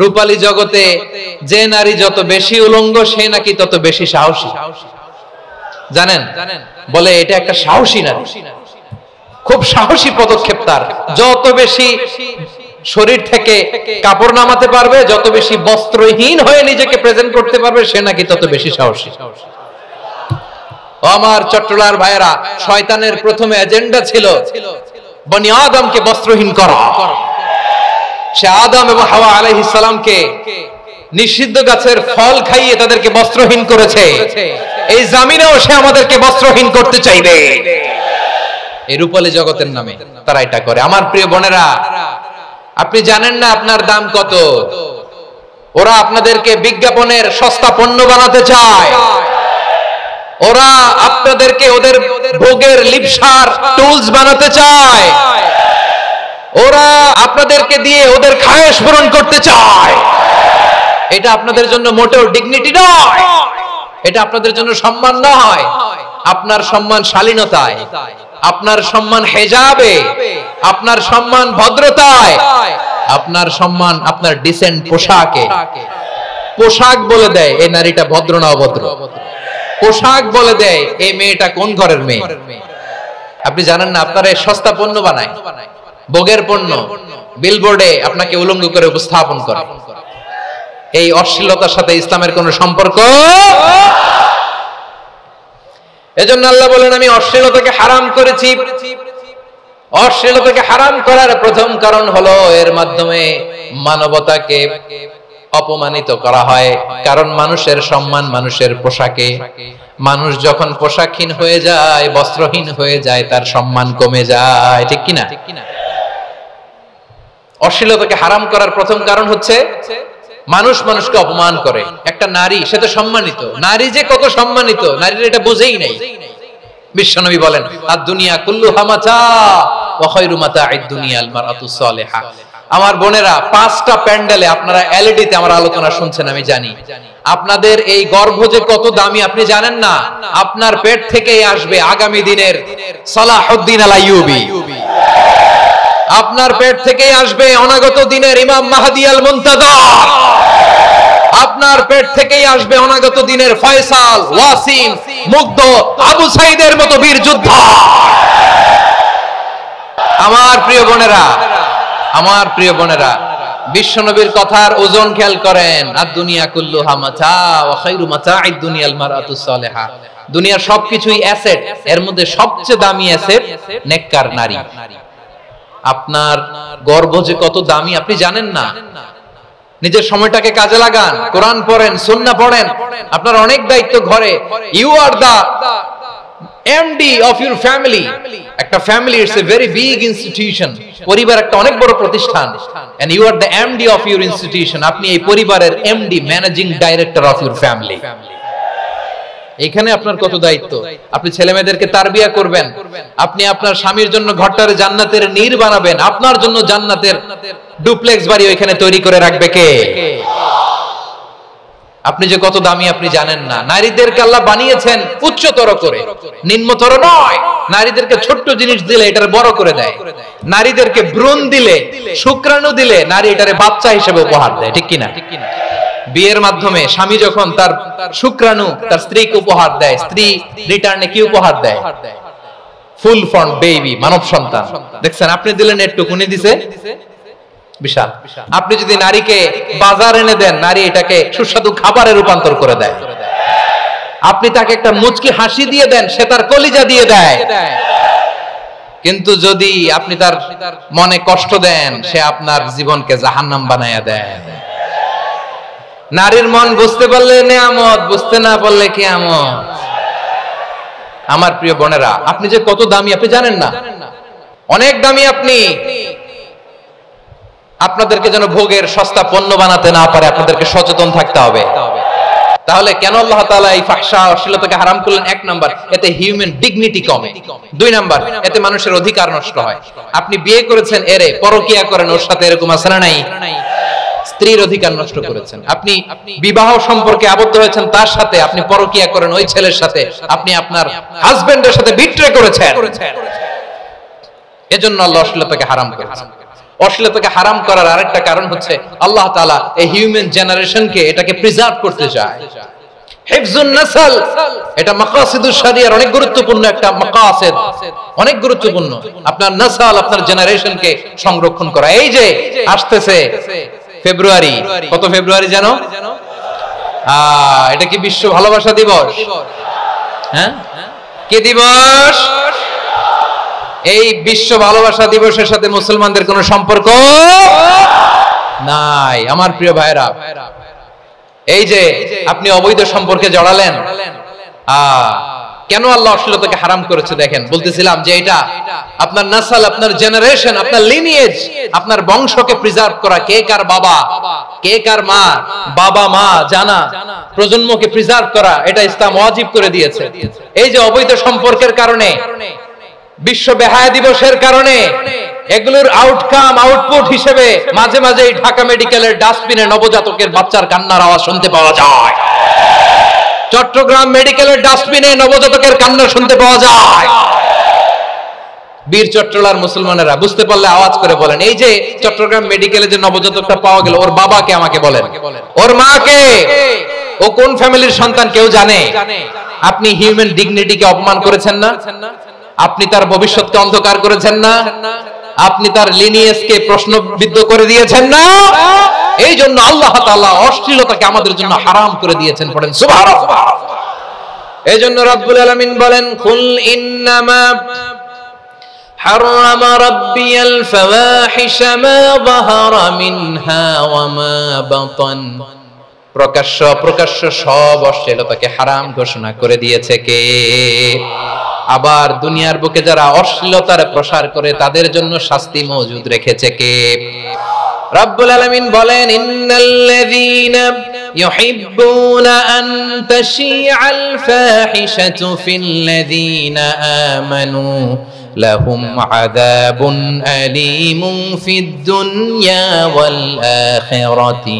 A: রূপালী জগতে যে নারী যত বেশি উলঙ্গ, সে নাকি তত বেশি সাহসী। জানেন? বলে এটা একটা সাহসী নারী, খুব সাহসী পদক্ষেপ তার। যত বেশি শরীর থেকে কাপড় নামাতে পারবে, যত বেশি বস্ত্রহীন হয়ে নিজেকে প্রেজেন্ট করতে পারবে, সে নাকি তত বেশি সাহসী। আমার চট্টলার ভাইয়েরা, শয়তানের প্রথমে এজেন্ডা ছিল বনি আদমকে বস্ত্রহীন করা। সে আদম এবং হাওয়া আলাইহিস সালামকে নিষিদ্ধ গাছের ফল খাইয়ে তাদেরকে বস্ত্রহীন করেছে। এই জামিনেও সে আমাদেরকে বস্ত্রহীন করতে চাইবে। এই রূপালী জগতের নামে তারা এটা করে। আমার প্রিয় বোনেরা, আপনি জানেন না আপনার দাম কত? ওরা আপনাদেরকে বিজ্ঞাপনের সস্তা পণ্য বানাতে চায়। ওরা আপনাদেরকে ওদের ভোগের লিপসার টুলস বানাতে চায়। ওরা আপনাদেরকে দিয়ে ওদের খায়েশ পূরণ করতে চায়। এটা আপনাদের জন্য মোটেও ডিগনিটি নয়, এটা আপনাদের জন্য সম্মান নয়। আপনার সম্মান শালীনতায়, আপনার সম্মান হেজাবে, আপনার সম্মান ভদ্রতায়, আপনার সম্মান আপনার ডিসেন্ট পোশাকে। পোশাক বলে দেয় এই নারীটা ভদ্র না অভদ্র। পোশাক বলে দেয় এই মেয়েটা কোন ঘরের মেয়ে। আপনি জানেন না? আপনারা সস্তা পণ্য বানায়, ভোগের পণ্য, বিলবোর্ডে আপনাকে উলঙ্গ করে উপস্থাপন করে। এই অশ্লীলতার সাথে ইসলামের কোন সম্পর্ক। এজন্য আল্লাহ বলেন আমি অশ্লীলতাকে হারাম করেছি। অশ্লীলতাকে হারাম করার প্রথম কারণ হলো এর মাধ্যমে মানবতাকে অপমানিত করা হয়। কারণ মানুষের সম্মান মানুষের পোশাকে। মানুষ যখন পোশাকহীন হয়ে যায়, বস্ত্রহীন হয়ে যায়, তার সম্মান কমে যায়, ঠিক কিনা? অশ্লীলতাকে হারাম করার প্রথম কারণ হচ্ছে মানুষ মানুষকে অপমান করে। একটা নারী, সে তো সম্মানিত, নারী যে কত সম্মানিত নারীরা এটা বোঝেই নাই। বিশ্বনবী বলেন, আদ-দুনিয়া কুল্লুহা মাতা ওয়া খায়রু মাতা'আদ দুনিয়া আল মারআতু সালিহা। আমার বোনেরা, 5টা প্যান্ডেলে আপনারা এলইডিতে আমার আলোচনা শুনছেন, আমি জানি। আপনাদের এই গর্ভ যে কত দামি আপনি জানেন না। আপনার পেট থেকেই আসবে আগামী দিনের সালাহুদ্দিন আল আইয়ুবী। আপনার পেট থেকেই আসবে অনাগত দিনের ইমাম মাহদী আল মুনতাজার। আপনার পেট থেকেই আসবে অনাগত দিনের ফয়সাল, ওয়াসিম, মুগ্ধ, আবু সাইদের মতো বীর যোদ্ধা। আমার প্রিয় বোনেরা, আমার প্রিয় বোনেরা, বিশ্বনবীর কথার ওজন খেয়াল করেন। আদ-দুনিয়া কুল্লুহা মাতা ওয়া খায়রু মাতা'আদ দুনিয়া আল মারআতু সালিহা। দুনিয়ার সবকিছুই অ্যাসেট, এর মধ্যে সবচেয়ে দামি অ্যাসেট নেককার নারী। আপনার গর্ভ যে কত দামি আপনি জানেন না। নিজের সময়টাকে কাজে লাগান, কোরআন পড়েন, সুন্নাহ পড়েন। আপনার অনেক দায়িত্ব ঘরে। You are the MD of your family. একটা family it's a very big institution. পরিবার একটা অনেক বড় প্রতিষ্ঠান। And you are the MD of your institution. আপনি এই পরিবারের MD, managing director of your family. এখানে আপনার কত দায়িত্ব। আপনি ছেলে মেয়েদেরকে তারবিয়া করবেন। আপনি আপনার স্বামীর জন্য ঘরটারে জান্নাতের নীড় বানাবেন। আপনার জন্য জান্নাতের ডুপ্লেক্স বাড়ি ওইখানে তৈরি করে রাখবে কে? আপনি যে কত দামি আপনি জানেন না। নারীদেরকে আল্লাহ বানিয়েছেন উচ্চতর করে, নিম্নতর নয়। নারীদেরকে ছোট্ট জিনিস দিলে এটারে বড় করে দেয়। নারীদেরকে ভ্রূণ দিলে, শুক্রাণু দিলে নারী এটারে বাচ্চা হিসেবে উপহার দেয়, ঠিক কিনা? বিয়ের মাধ্যমে স্বামী যখন তার শুক্রাণু তার স্ত্রীকে উপহার দেয়, স্ত্রী রিটার্নে কি উপহার দেয়? ফুল ফর্ম বেবি, মানব সন্তান। দেখছেন, আপনি দিলেন একটুক, উনি দিছে বিশাল। আপনি যদি নারীকে বাজার এনে দেন, নারী এটাকে সুস্বাদু খাবারে রূপান্তর করে দেয়। আপনি তাকে একটা মুচকি হাসি দিয়ে দেন, সে তার কলিজা দিয়ে দেয়। কিন্তু যদি আপনি তার মনে কষ্ট দেন, সে আপনার জীবনকে জাহান্নাম বানায়া দেয়। নারীর মন বুঝতে পারলে নেয়ামত, বুঝতে না পারলে কিয়ামত। আমার প্রিয় বোনেরা, আপনি যে কত দামি আপনি জানেন না। অনেক দামি আপনি। আপনাদেরকে যেন ভোগের সস্তা পণ্য বানাতে না পারে, আপনাদেরকে সচেতন থাকতে হবে। তাহলে কেন আল্লাহ তাআলা এই ফাহশা অশ্লীলতাকে হারাম করলেন? 1 নাম্বার, এতে হিউম্যান ডিগনিটি কমে। 2 নাম্বার, এতে মানুষের অধিকার নষ্ট হয়। আপনি বিয়ে করেছেন, এরে পরকিয়া করেন, ওর সাথে এরকম আছে না নাই? স্ত্রীর অধিকার নষ্ট করেছেন। আপনি বিবাহ সম্পর্কে আবদ্ধ হয়েছেন তার সাথে, আপনি পরকিয়া করেন ওই ছেলের সাথে, আপনি আপনার হাজবেন্ডের সাথে বিট্রে করেছেন। এজন্য আল্লাহ অশ্লীলতাকে হারাম করেছেন। অশ্লীলতাকে হারাম করার আরেকটা কারণ হচ্ছে আল্লাহ তাআলা এই হিউম্যান জেনারেশনকে এটাকে প্রিজার্ভ করতে চায়। হিফজুন নাসল, এটা মাকাসিদুশ শরিয়ার অনেক গুরুত্বপূর্ণ একটা মাকাসিদ, অনেক গুরুত্বপূর্ণ। আপনার নাসল, আপনার জেনারেশনকে সংরক্ষণ করা। এই যে আসতেছে ফেব্রুয়ারি, কত ফেব্রুয়ারি জানো? এটা কি বিশ্ব ভালোবাসা দিবস? হ্যাঁ, কি দিবস? এই বিশ্ব ভালোবাসা দিবসের সাথে মুসলমানদের কোনো সম্পর্ক নাই। আমার প্রিয় ভাইরা, এই যে আপনি অবৈধ সম্পর্কে জড়ালেন, কেন আল্লাহ অশ্লীলতাকে হারাম করেছে দেখেন। বলতেছিলাম যে এটা আপনার নাসল, আপনার জেনারেশন, আপনার লিনিয়েজ, আপনার বংশকে প্রিজার্ভ করা। কে কার বাবা, কে কার মা, বাবা মা জানা, প্রজন্মকে প্রিজার্ভ করা, এটা ইসলাম ওয়াজিব করে দিয়েছে। এই যে অবৈধ সম্পর্কের কারণে, বিশ্ব বেহায়া দিবসের কারণে, এগুলোর আউটকাম, আউটপুট হিসেবে মাঝে মাঝে ঢাকা মেডিকেলের ডাস্টবিনে নবজাতকের বাচ্চার কান্নার আওয়াজ শুনতে পাওয়া যায়। চট্টগ্রাম মেডিকেলের ডাস্টবিনে নবজাতকের কান্না শুনতে পাওয়া যায়। বীর চট্টলার মুসলমানেরা বুঝতে পারলে আওয়াজ করে বলেন, এই যে চট্টগ্রাম মেডিকেলে যে নবজাতকটা পাওয়া গেল, ওর বাবাকে আমাকে বলেন, ওর মাকে, ও কোন ফ্যামিলির সন্তান কেউ জানে? আপনি হিউম্যান ডিগনিটিকে অপমান করেছেন না? আপনি তার ভবিষ্যৎকে অন্ধকার করেছেন না? আপনি তার লিনিয়েজকে প্রশ্নবিদ্ধ করে দিয়েছেন না? এই জন্য আল্লাহ তাআলা অশ্লীলতাকে আমাদের জন্য হারাম করে দিয়েছেন। পড়েন সুবহানাল্লাহ। এই জন্য রব্বুল আলামিন বলেন, কুল ইন্নামা حرم ربي الفواحش ما ظهر منها وما بطن প্রকাশ্য সব অশ্লীলতাকে হারাম ঘোষণা করে দিয়েছে কে? আবার দুনিয়ার বুকে যারা অশ্লীলতার প্রসার করে তাদের জন্য শাস্তি মজুদ রেখেছে কে? রব্বুল আলামিন বলেন, ইন্নাল্লাযীনা ইউহিব্বুনা আন তাশিআল ফাহিশাতু ফিল্লাযীনা আমানু লাহুম আযাবুন আলীমুন ফিদ দুনিয়া ওয়াল আখিরাতি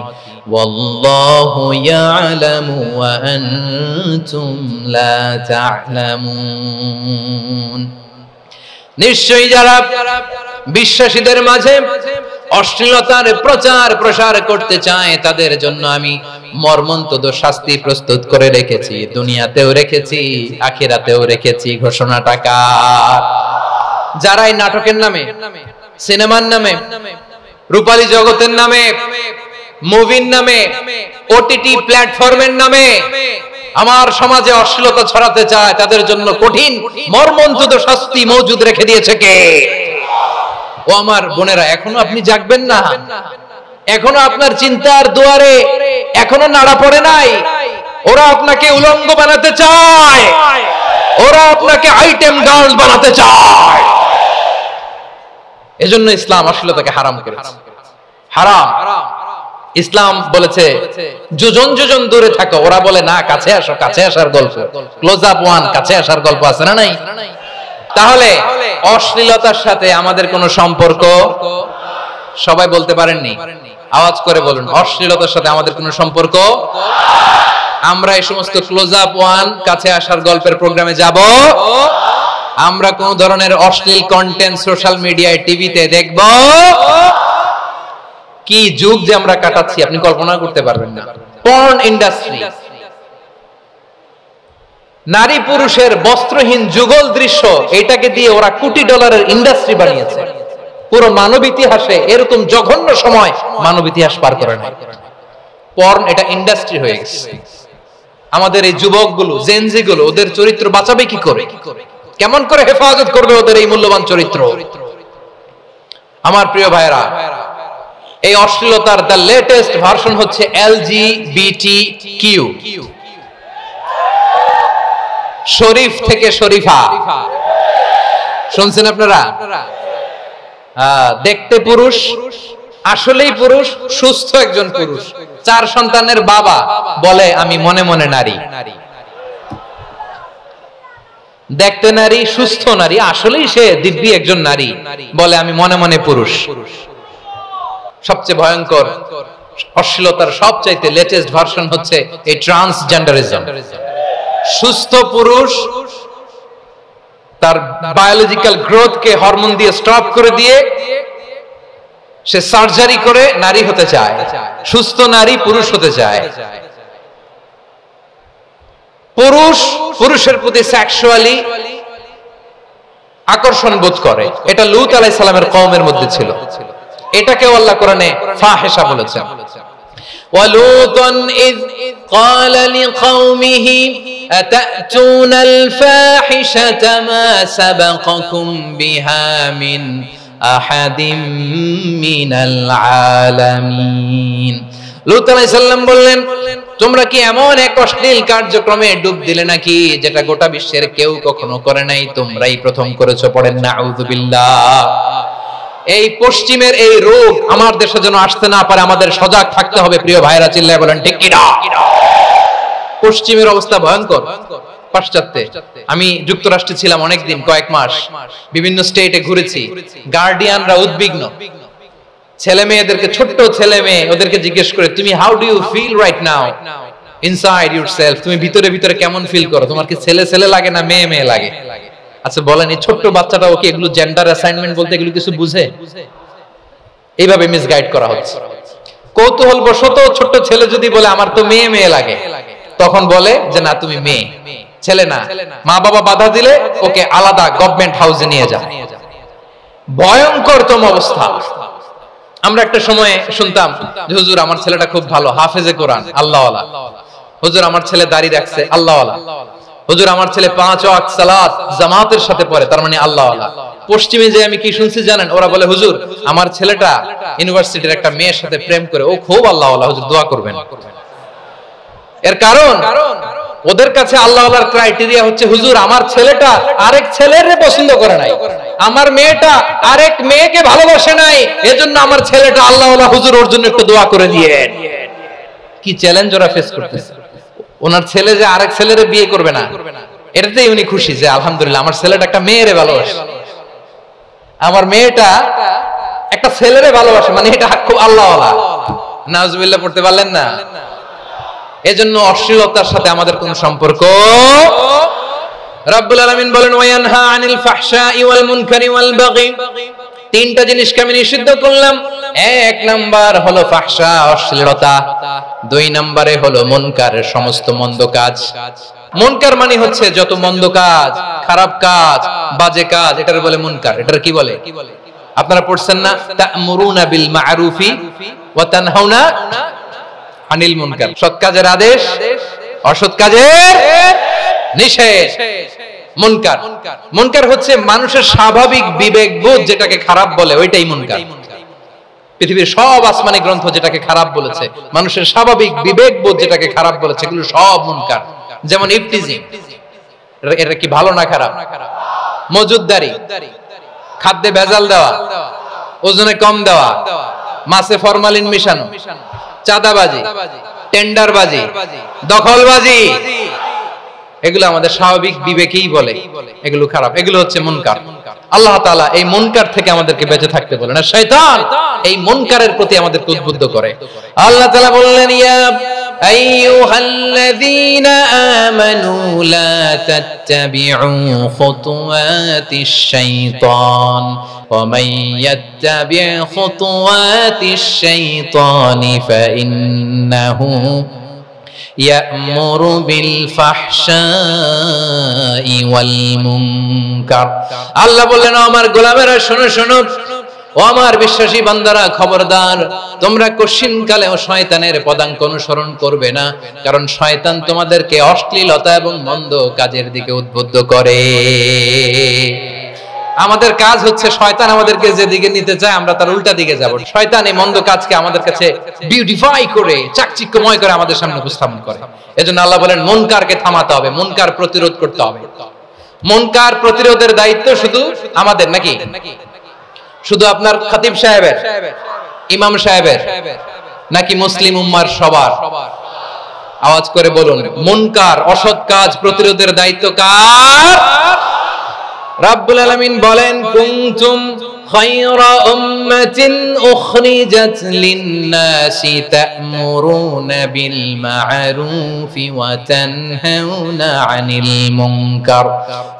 A: ওয়াল্লাহু ইয়ালামু ওয়া আনতুম লা তা'লামুন। নিশ্চয়ই যারা বিশ্বাসীদের মাঝে অশ্লীলতার প্রচার প্রসার করতে চায় তাদের জন্য আমি মর্মন্তুদ শাস্তি প্রস্তুত করে রেখেছি, দুনিয়াতেও রেখেছি, আখিরাতেও রেখেছি। ঘোষণাটা কার? যারা এই নাটকের নামে, সিনেমার নামে, রূপালী জগতের নামে, মুভির নামে, ওটিটি প্ল্যাটফর্মের নামে আমার সমাজে অশ্লীলতা ছড়াতে চায় তাদের জন্য কঠিন মর্মন্তুদ শাস্তি মজুদ রেখে দিয়েছে কে? ও আমার বোনেরা, এখনো আপনি জাগবেন না? এখনো আপনার চিন্তার দুয়ারে এখনো নাড়া পড়ে নাই? ওরা আপনাকে উলঙ্গ বানাতে চায়, ওরা আপনাকে আইটেম গার্ল বানাতে চায়। এজন্য ইসলাম অশ্লীলতাকে হারাম করেছে। হারাম। ইসলাম বলেছে যোজন যোজন দূরে থাকো, ওরা বলে না কাছে আসো, কাছে আসার গল্প, ক্লোজ আপ ওয়ান, কাছে আসার গল্প আছে না নাই? তাহলে অশ্লীলতার সাথে আমাদের কোনো সম্পর্ক? সবাই বলতে পারেননি, আওয়াজ করে বলুন, অশ্লীলতার সাথে আমাদের কোনো সম্পর্ক? আমরা এই সমস্ত ক্লোজ আপ ওয়ান, কাছে আসার গল্পের প্রোগ্রামে যাব? আমরা কোন ধরনের অশ্লীল কন্টেন্ট সোশ্যাল মিডিয়ায়, টিভিতে দেখব? কি যুগ যে আমরা কাটাচ্ছি আপনি কল্পনা করতে পারবেন না। পর্ন ইন্ডাস্ট্রি, নারী পুরুষের বস্ত্রহীন যুগল দৃশ্য, এটাকে দিয়ে ওরা কোটি ডলারের ইন্ডাস্ট্রি বানিয়েছে। পুরো মানব ইতিহাসে এরকম জঘন্য সময় মানব ইতিহাস পার করে না। পর্ন এটা ইন্ডাস্ট্রি হয়ে গেছে। আমাদের এই যুবকগুলো, জেনজি গুলো, ওদের চরিত্র বাঁচাবে কি করে? কেমন করে হেফাজত করবে ওদের এই মূল্যবান চরিত্র? আমার প্রিয় ভাইরা, এই অশ্লীলতার দ্য লেটেস্ট ভার্সন হচ্ছে LGBTQ, শরীফ থেকে শরীফা। শুনছেন আপনারা? দেখতে পুরুষ, আসলেই পুরুষ, সুস্থ একজন পুরুষ, 4 সন্তানের বাবা, বলে আমি মনে মনে নারী। দেখতে নারী, সুস্থ নারী, আসলেই সে দিব্যি একজন নারী, বলে আমি মনে মনে পুরুষ। সবচেয়ে ভয়ঙ্কর অশ্লীলতার সবচাইতে লেটেস্ট ভার্সন হচ্ছে এই ট্রান্সজেন্ডারিজম। সুস্থ পুরুষ তার বায়োলজিক্যাল গ্রোথকে হরমোন দিয়ে স্টপ করে দিয়ে সে সার্জারি করে নারী হতে চায়, সুস্থ নারী পুরুষ হতে চায়। পুরুষ পুরুষের প্রতি সেক্সুয়ালি আকর্ষণ বোধ করে, এটা লূত আলাইহিস সালামের কওমের মধ্যে ছিল। এটাকে আল্লাহ কোরআনে ফাহিশা বলেছেন। ওয়ালুতান ইয ক্বালা লিকাওমিহি আতাতুনাল ফাহিশাতা মা সাবাকাকুম বিহা মিন আহাদিম মিনাল আলামিন। লূত আলাইহিস সালাম বললেন, তোমরা কি এমন এক অশ্লীল কার্যক্রমে ডুব দিলে নাকি যেটা গোটা বিশ্বের কেউ কখনো করে নাই, তোমরাই প্রথম করেছো? পড়েন নাউযুবিল্লাহ। এই পশ্চিমের এই রোগ আমার দেশে যেন আসতে না পারে, আমাদের সজাগ থাকতে হবে। প্রিয় ভাইরা, চিল্লায় বলেন ঠিক কি না? পশ্চিমের অবস্থা ভয়ঙ্কর। পাশ্চাত্যে, আমি যুক্তরাষ্ট্রে ছিলাম অনেকদিন, কয়েক মাস, বিভিন্ন স্টেটে ঘুরেছি। গার্ডিয়ানরা উদ্বিগ্ন, ছেলে মেয়েদেরকে, ছোট্ট ছেলে মেয়ে, ওদেরকে জিজ্ঞেস করে, তুমি how do you feel right now inside yourself? তুমি ভিতরে ভিতরে কেমন ফিল করো? তোমার কি ছেলে ছেলে লাগে না মেয়ে মেয়ে লাগে? আচ্ছা বলেন, এই ছোট্ট বাচ্চাটা ওকে এগুলো জেন্ডার অ্যাসাইনমেন্ট বলতে এগুলো কিছু বুঝে? এইভাবে মিসগাইড করা হচ্ছে। কৌতূহল বশত ছোট্ট ছেলে যদি বলে আমার তো মেয়ে মেয়ে লাগে, তখন বলে যে না তুমি মেয়ে, ছেলে না। মা বাবা বাধা দিলে ওকে আলাদা গভর্নমেন্ট হাউসে নিয়ে যায়। ভয়ঙ্করতম অবস্থা। আমরা একটা সময় শুনতাম যে হুজুর আমার ছেলেটা খুব ভালো, হাফেজে কোরআন, আল্লাহওয়ালা। হুজুর আমার ছেলে দাড়ি রাখছে, আল্লাহওয়ালা। হুজুর আমার ছেলে 5 ওয়াক্ত সালাত জামাতের সাথে পড়ে, তার মানে আল্লাহ ওয়ালা। পশ্চিমে যে আমি কি শুনছি জানেন, ওরা বলে হুজুর আমার ছেলেটা ইউনিভার্সিটির একটা মেয়ের সাথে প্রেম করে, ও খুব আল্লাহ ওয়ালা, হুজুর দোয়া করবেন। এর কারণ ওদের কাছে আল্লাহ ওয়ালার ক্রাইটেরিয়া হচ্ছে হুজুর আমার ছেলেটা আরেক ছেলের পছন্দ করে নাই, আমার মেয়েটা আরেক মেয়েকে ভালোবাসে নাই, এজন্য আমার ছেলেটা আল্লাহ ওয়ালা, হুজুর ওর জন্য একটু দোয়া করে দিয়েন। কি চ্যালেঞ্জ ওরা ফেস করতেছে। ওনার ছেলে যে আরেক ছেলেরে বিয়ে করবে না, এটাতেই উনি খুশি যে আলহামদুলিল্লাহ আমার ছেলেটা একটা মেয়েরে ভালোবাসে, আমার মেয়েটা একটা ছেলেরে ভালোবাসে, মানে এটা খুব আল্লাহ ওয়ালা। নাউজুবিল্লাহ পড়তে পারলেন না? এজন্য অশ্লীলতার সাথে আমাদের কোন সম্পর্ক। রাব্বুল আলামিন বলেন ওয়ায়ানহা আনিল ফাহশাই ওয়াল মুনকারি ওয়াল বাগি, তিনটা জিনিসকে আমি নিষিদ্ধ করলাম। এক নাম্বার হলো ফাহশা, অশ্লীলতা। দুই নম্বরে হলো মুনকার, সমস্ত মন্দ কাজ। মুনকার মানে হচ্ছে যত মন্দ কাজ, খারাপ কাজ, বাজে কাজ, এটার বলে মুনকার। এটার কি বলে? আপনারা পড়ছেন না, তা'মুরুনা বিল মা'রুফি ওয়া তানহাউনা আনিল মুনকার। সৎ কাজের আদেশ, অসৎ কাজের নিষেধ। মুনকার, মুনকার হচ্ছে মানুষের স্বাভাবিক বিবেক বোধ যেটাকে খারাপ বলে, ওইটাই মুনকার। পৃথিবীর সব আসমানি গ্রন্থ যেটাকে খারাপ বলেছে, মানুষের স্বাভাবিক বিবেক বোধ যেটাকে খারাপ বলেছে, এগুলো সব মুনকার। যেমন ইফতিজিং, এটা কি ভালো না খারাপ? মজুদদারি, খাদ্যে ভেজাল দেওয়া, ওজনে কম দেওয়া, মাছে ফরমালিন মিশানো, চাঁদাবাজি, টেন্ডারবাজি, দখলবাজি, এগুলো আমাদের স্বাভাবিক বিবেকেই বলে এগুলো খারাপ, এগুলো হচ্ছে মুনকার। আল্লাহ তাআলা এই মুনকার থেকে আমাদেরকে বেঁচে থাকতে বলেন, আর শয়তান এই মুনকারের প্রতি আমাদেরকে উদ্বুদ্ধ করে। আল্লাহ তাআলা বললেন ইয়া আইয়ুহাল্লাযীনা আমানু লা তাত্তাবিউ খুতুওয়াতিশ শাইতান ওয়া মান ইয়াত্তাবি' খুতুওয়াতিশ শাইতানি ফাইন্নাহু ইয়া'মুরু বিল ফাহশাই ওয়াল মুনকার। আল্লাহ বললেন আমার গোলামেরা শোনো শোনো, ও আমার বিশ্বাসী বান্দারা খবরদার, তোমরা কশিনকালেও শয়তানের পদাঙ্ক অনুসরণ করবে না, কারণ শয়তান তোমাদেরকে অশ্লীলতা এবং মন্দ কাজের দিকে উদ্বুদ্ধ করে। আমাদের কাজ হচ্ছে শয়তান আমাদেরকে যেদিকে নিতে চায় আমরা তার উল্টা দিকে যাব। শয়তান এই মন্দ কাজকে আমাদের কাছে বিউটিফাই করে, চাকচিক্যময় করে আমাদের সামনে উপস্থাপন করে। এজন্য আল্লাহ বলেন মুনকারকে থামাতে হবে, মুনকার প্রতিরোধ করতে হবে। মুনকার প্রতিরোধের দায়িত্ব শুধু আমাদের নাকি? শুধু আপনার খতিব সাহেবের, ইমাম সাহেবের, নাকি মুসলিম উম্মার সবার? আওয়াজ করে বলুন, মুনকার অসৎ কাজ প্রতিরোধের দায়িত্ব কার? রাব্বুল আলামিন বলেন কুনতুম খায়রা উম্মাতিন উখরিজাত লিন-নাসি তা'মুরুনা বিল মা'রুফি ওয়া তানহাউনা আনিল মুনকার।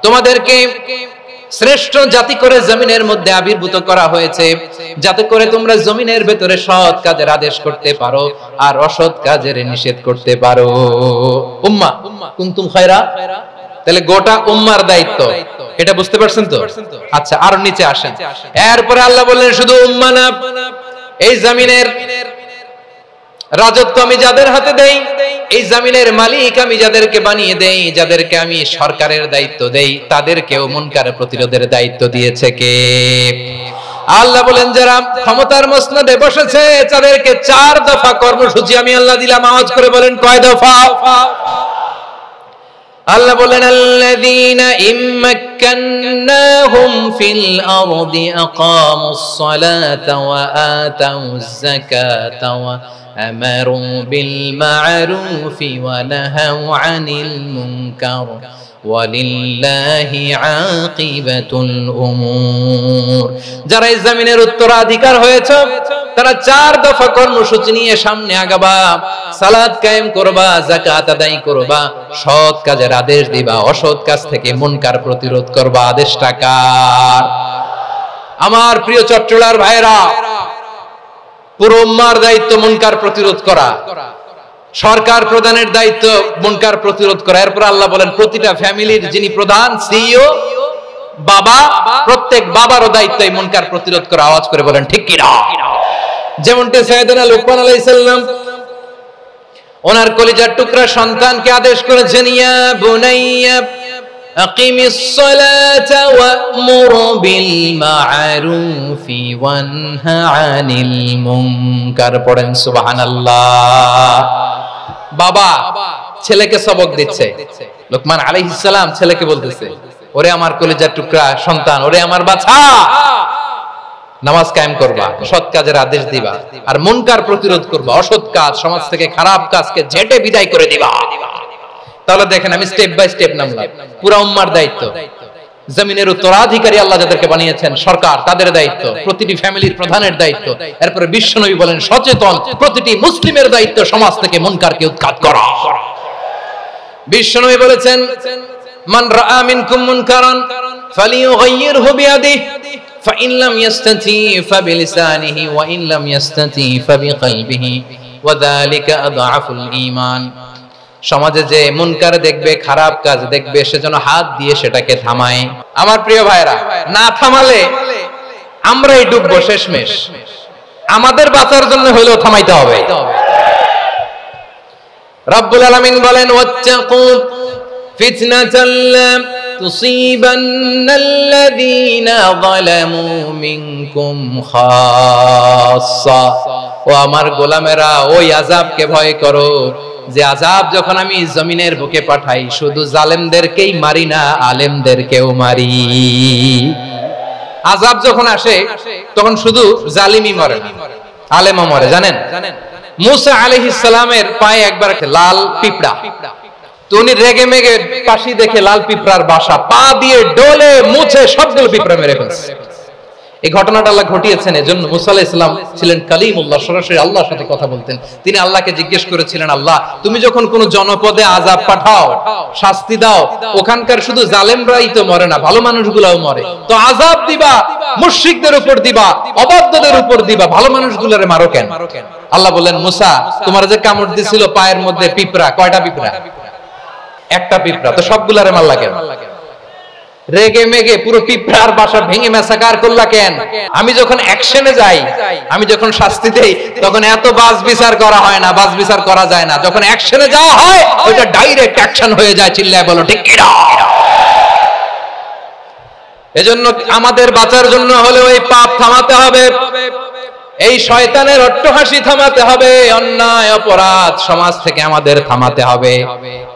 A: তোমাদেরকে শ্রেষ্ঠ জাতি করে জমিনের মধ্যে আবির্ভূত করা হয়েছে, যাতে করে তোমরা জমিনের ভেতরে সৎ কাজের আদেশ করতে পারো আর অসৎ কাজের নিষেধ করতে পারো। উম্মাহ, কুনতুম খায়রা, তাহলে গোটা উম্মার দায়িত্ব, এটা বুঝতে পারছেন তো? আচ্ছা, আর নিচে আসেন। এরপরে আল্লাহ বললেন শুধু উম্মাহ না, এই জমিনের রাজত্ব আমি যাদের হাতে দেই, এই জমিনের মালিক আমি যাদেরকে বানিয়ে দেই, যাদেরকে আমি সরকারের দায়িত্ব দেই, তাদেরকেও মুনকার প্রতিরোধের দায়িত্ব দিয়েছে কে? আল্লাহ বলেন যারা ক্ষমতার মসনদে বসেছে তাদেরকে 4 দফা কর্মসূচি আমি আল্লাহ দিলাম। আওয়াজ করে বলেন কয় দফা? আল্লাহ বলেন আল্লাযীনা ইম্মাক্কান্নাহুম ফিল আরদি আকামুস সালাতা ওয়া আতাউয যাকাতা ওয়া আমারু বিল মা'রুফি ওয়া নাহাউ আনিল মুনকার ওয়ালিল্লাহি আকিবাতুল উমুর। যারা এই জমিনের উত্তরাধিকার হয়েছে তারা 4 দফা কর্মসূচি নিয়ে সামনে আগাবা। সালাত কায়েম করবা, যাকাত আদায় করবা, সৎ কাজের আদেশ দিবা, অসৎ কাজ থেকে মুনকার প্রতিরোধ করবা। আদেশটা কার? আমার প্রিয় চট্টলার ভাইরা, পুরো উম্মার দায়িত্ব মুনকার প্রতিরোধ করা, সরকার প্রধানের দায়িত্ব মুনকার প্রতিরোধ করা। এরপর আল্লাহ বলেন প্রতিটা ফ্যামিলির যিনি প্রধান সিইও বাবা, প্রত্যেক বাবারও দায়িত্ব এই মুনকার প্রতিরোধ করা। আওয়াজ করে বলেন ঠিক কি না? যেমনটা সাইয়েদনা লুকমান আলাইহিস সালাম ওনার কলিজার টুকরা সন্তানকে আদেশ করেছেন, ইয়া বুনাইয়া আকিমিস সালাতা ওয়া'মুর বিল মা'রুফি ওয়ানহা আনিল মুনকার। পড়েন সুবহানাল্লাহ। বাবা ছেলেকে সবক দিচ্ছে, লোকমান আলাইহিস সালাম ছেলেকে বলতেছে, ওরে আমার কলিজার টুকরা সন্তান, ওরে আমার বাছা, নামাজ কায়েম করবা, সৎ কাজের আদেশ দিবা, আর মুনকার প্রতিরোধ করবা, অসৎ কাজ, সমাজ থেকে খারাপ কাজকে ঝেঁটে বিদায় করে দিবা। তাহলে দেখেন আমি স্টেপ বাই স্টেপ নামলাম। পুরা উম্মার দায়িত্ব, জমিনের উত্তরাধিকারী আল্লাহ যাদেরকে বানিয়েছেন সরকার, তাদের দায়িত্ব, প্রতিটি ফ্যামিলির প্রধানের দায়িত্ব, এরপরে বিশ্বনবী বলেন সচেতন প্রতিটি মুসলিমের দায়িত্ব সমাজ থেকে মুনকারকে উৎখাত করা। বিশ্বনবী বলেছেন, মান রাআ মিনকুম মুনকারান ফালিয়ুগাইয়িরহু বিয়াদিহি فإن لم يستطع فبلسانه وإن لم يستطع فبقلبه وذلك أضعف الإيمان। সমাজে যে মুনকার দেখবে, খারাপ কাজ দেখবে, সেজন্য হাত দিয়ে সেটাকে থামায়। আমার প্রিয় ভাইরা, না থামালে আমরাই ডুববো শেষমেশ। আমাদের বাঁচার জন্য হলেও থামাইতে হবে। রব্বুল আলামিন বলেন, ওয়াত্তাকু ফিতনাতাল লা তুসিবান্নাল্লাযীনা যালামু মিনকুম খাসসা। ও আমার গোলামেরা, ওই আযাবকে ভয় করো যে আযাব যখন আমি জমিনের বুকে পাঠাই শুধু জালেমদেরকেই মারি না, আলেমদেরকেও মারি। আযাব যখন আসে তখন শুধু জালিমই মরে না, আলেমও মরে। জানেন মুসা আলাইহিস সালামের পায়ে একবার লাল পিঁপড়া, তো উনি রেগে মেগে পাশি দেখে লাল পিঁপড়ার বাসা, পা দিয়ে ডলে মুছে সবগুলো পিঁপড়া মেরে ফেলছে। এই ঘটনাটা আল্লাহ ঘটিয়েছেন এজন্য মুসা আলাইহিস সালাম ছিলেন কালিমুল্লাহ, সরাসরি আল্লাহর সাথে কথা বলতেন। তিনি আল্লাহকে জিজ্ঞেস করেছিলেন, আল্লাহ তুমি যখন কোন জনপদে আযাব পাঠাও, শাস্তি দাও, ওখানকার শুধু জালেমরাই তো মরে না, ভালো মানুষগুলোও মরে, তো আযাব দিবা মুশরিকদের উপর দিবা, অবাধ্যদের উপর দিবা, ভালো মানুষগুলোরে মারো কেন? আল্লাহ বললেন, মুসা তোমার যে কামড় দিছিল পায়ের মধ্যে পিঁপড়া, কয়টা পিঁপড়া? একটা পিঁপড়া, তো সবগুলারে মারলা কেন? রেগে মেগে পুরো পিঁপড়ার বাসা ভেঙে ম্যাসাকার করলা কেন? আমি যখন অ্যাকশনে যাই, আমি যখন শাস্তি দেই, তখন এত বাস বিচার করা হয় না, বাস বিচার করা যায় না। যখন অ্যাকশনে যাওয়া হয় ওইটা ডাইরেক্ট অ্যাকশন হয়ে যায়। চিল্লায় বলো ঠিক কিনা? এজন্য আমাদের বাঁচার জন্য হলে ওই পাপ থামাতে হবে, এই শয়তানের অট্টহাসি থামাতে হবে, অন্যায় অপরাধ সমাজ থেকে আমাদের থামাতে হবে।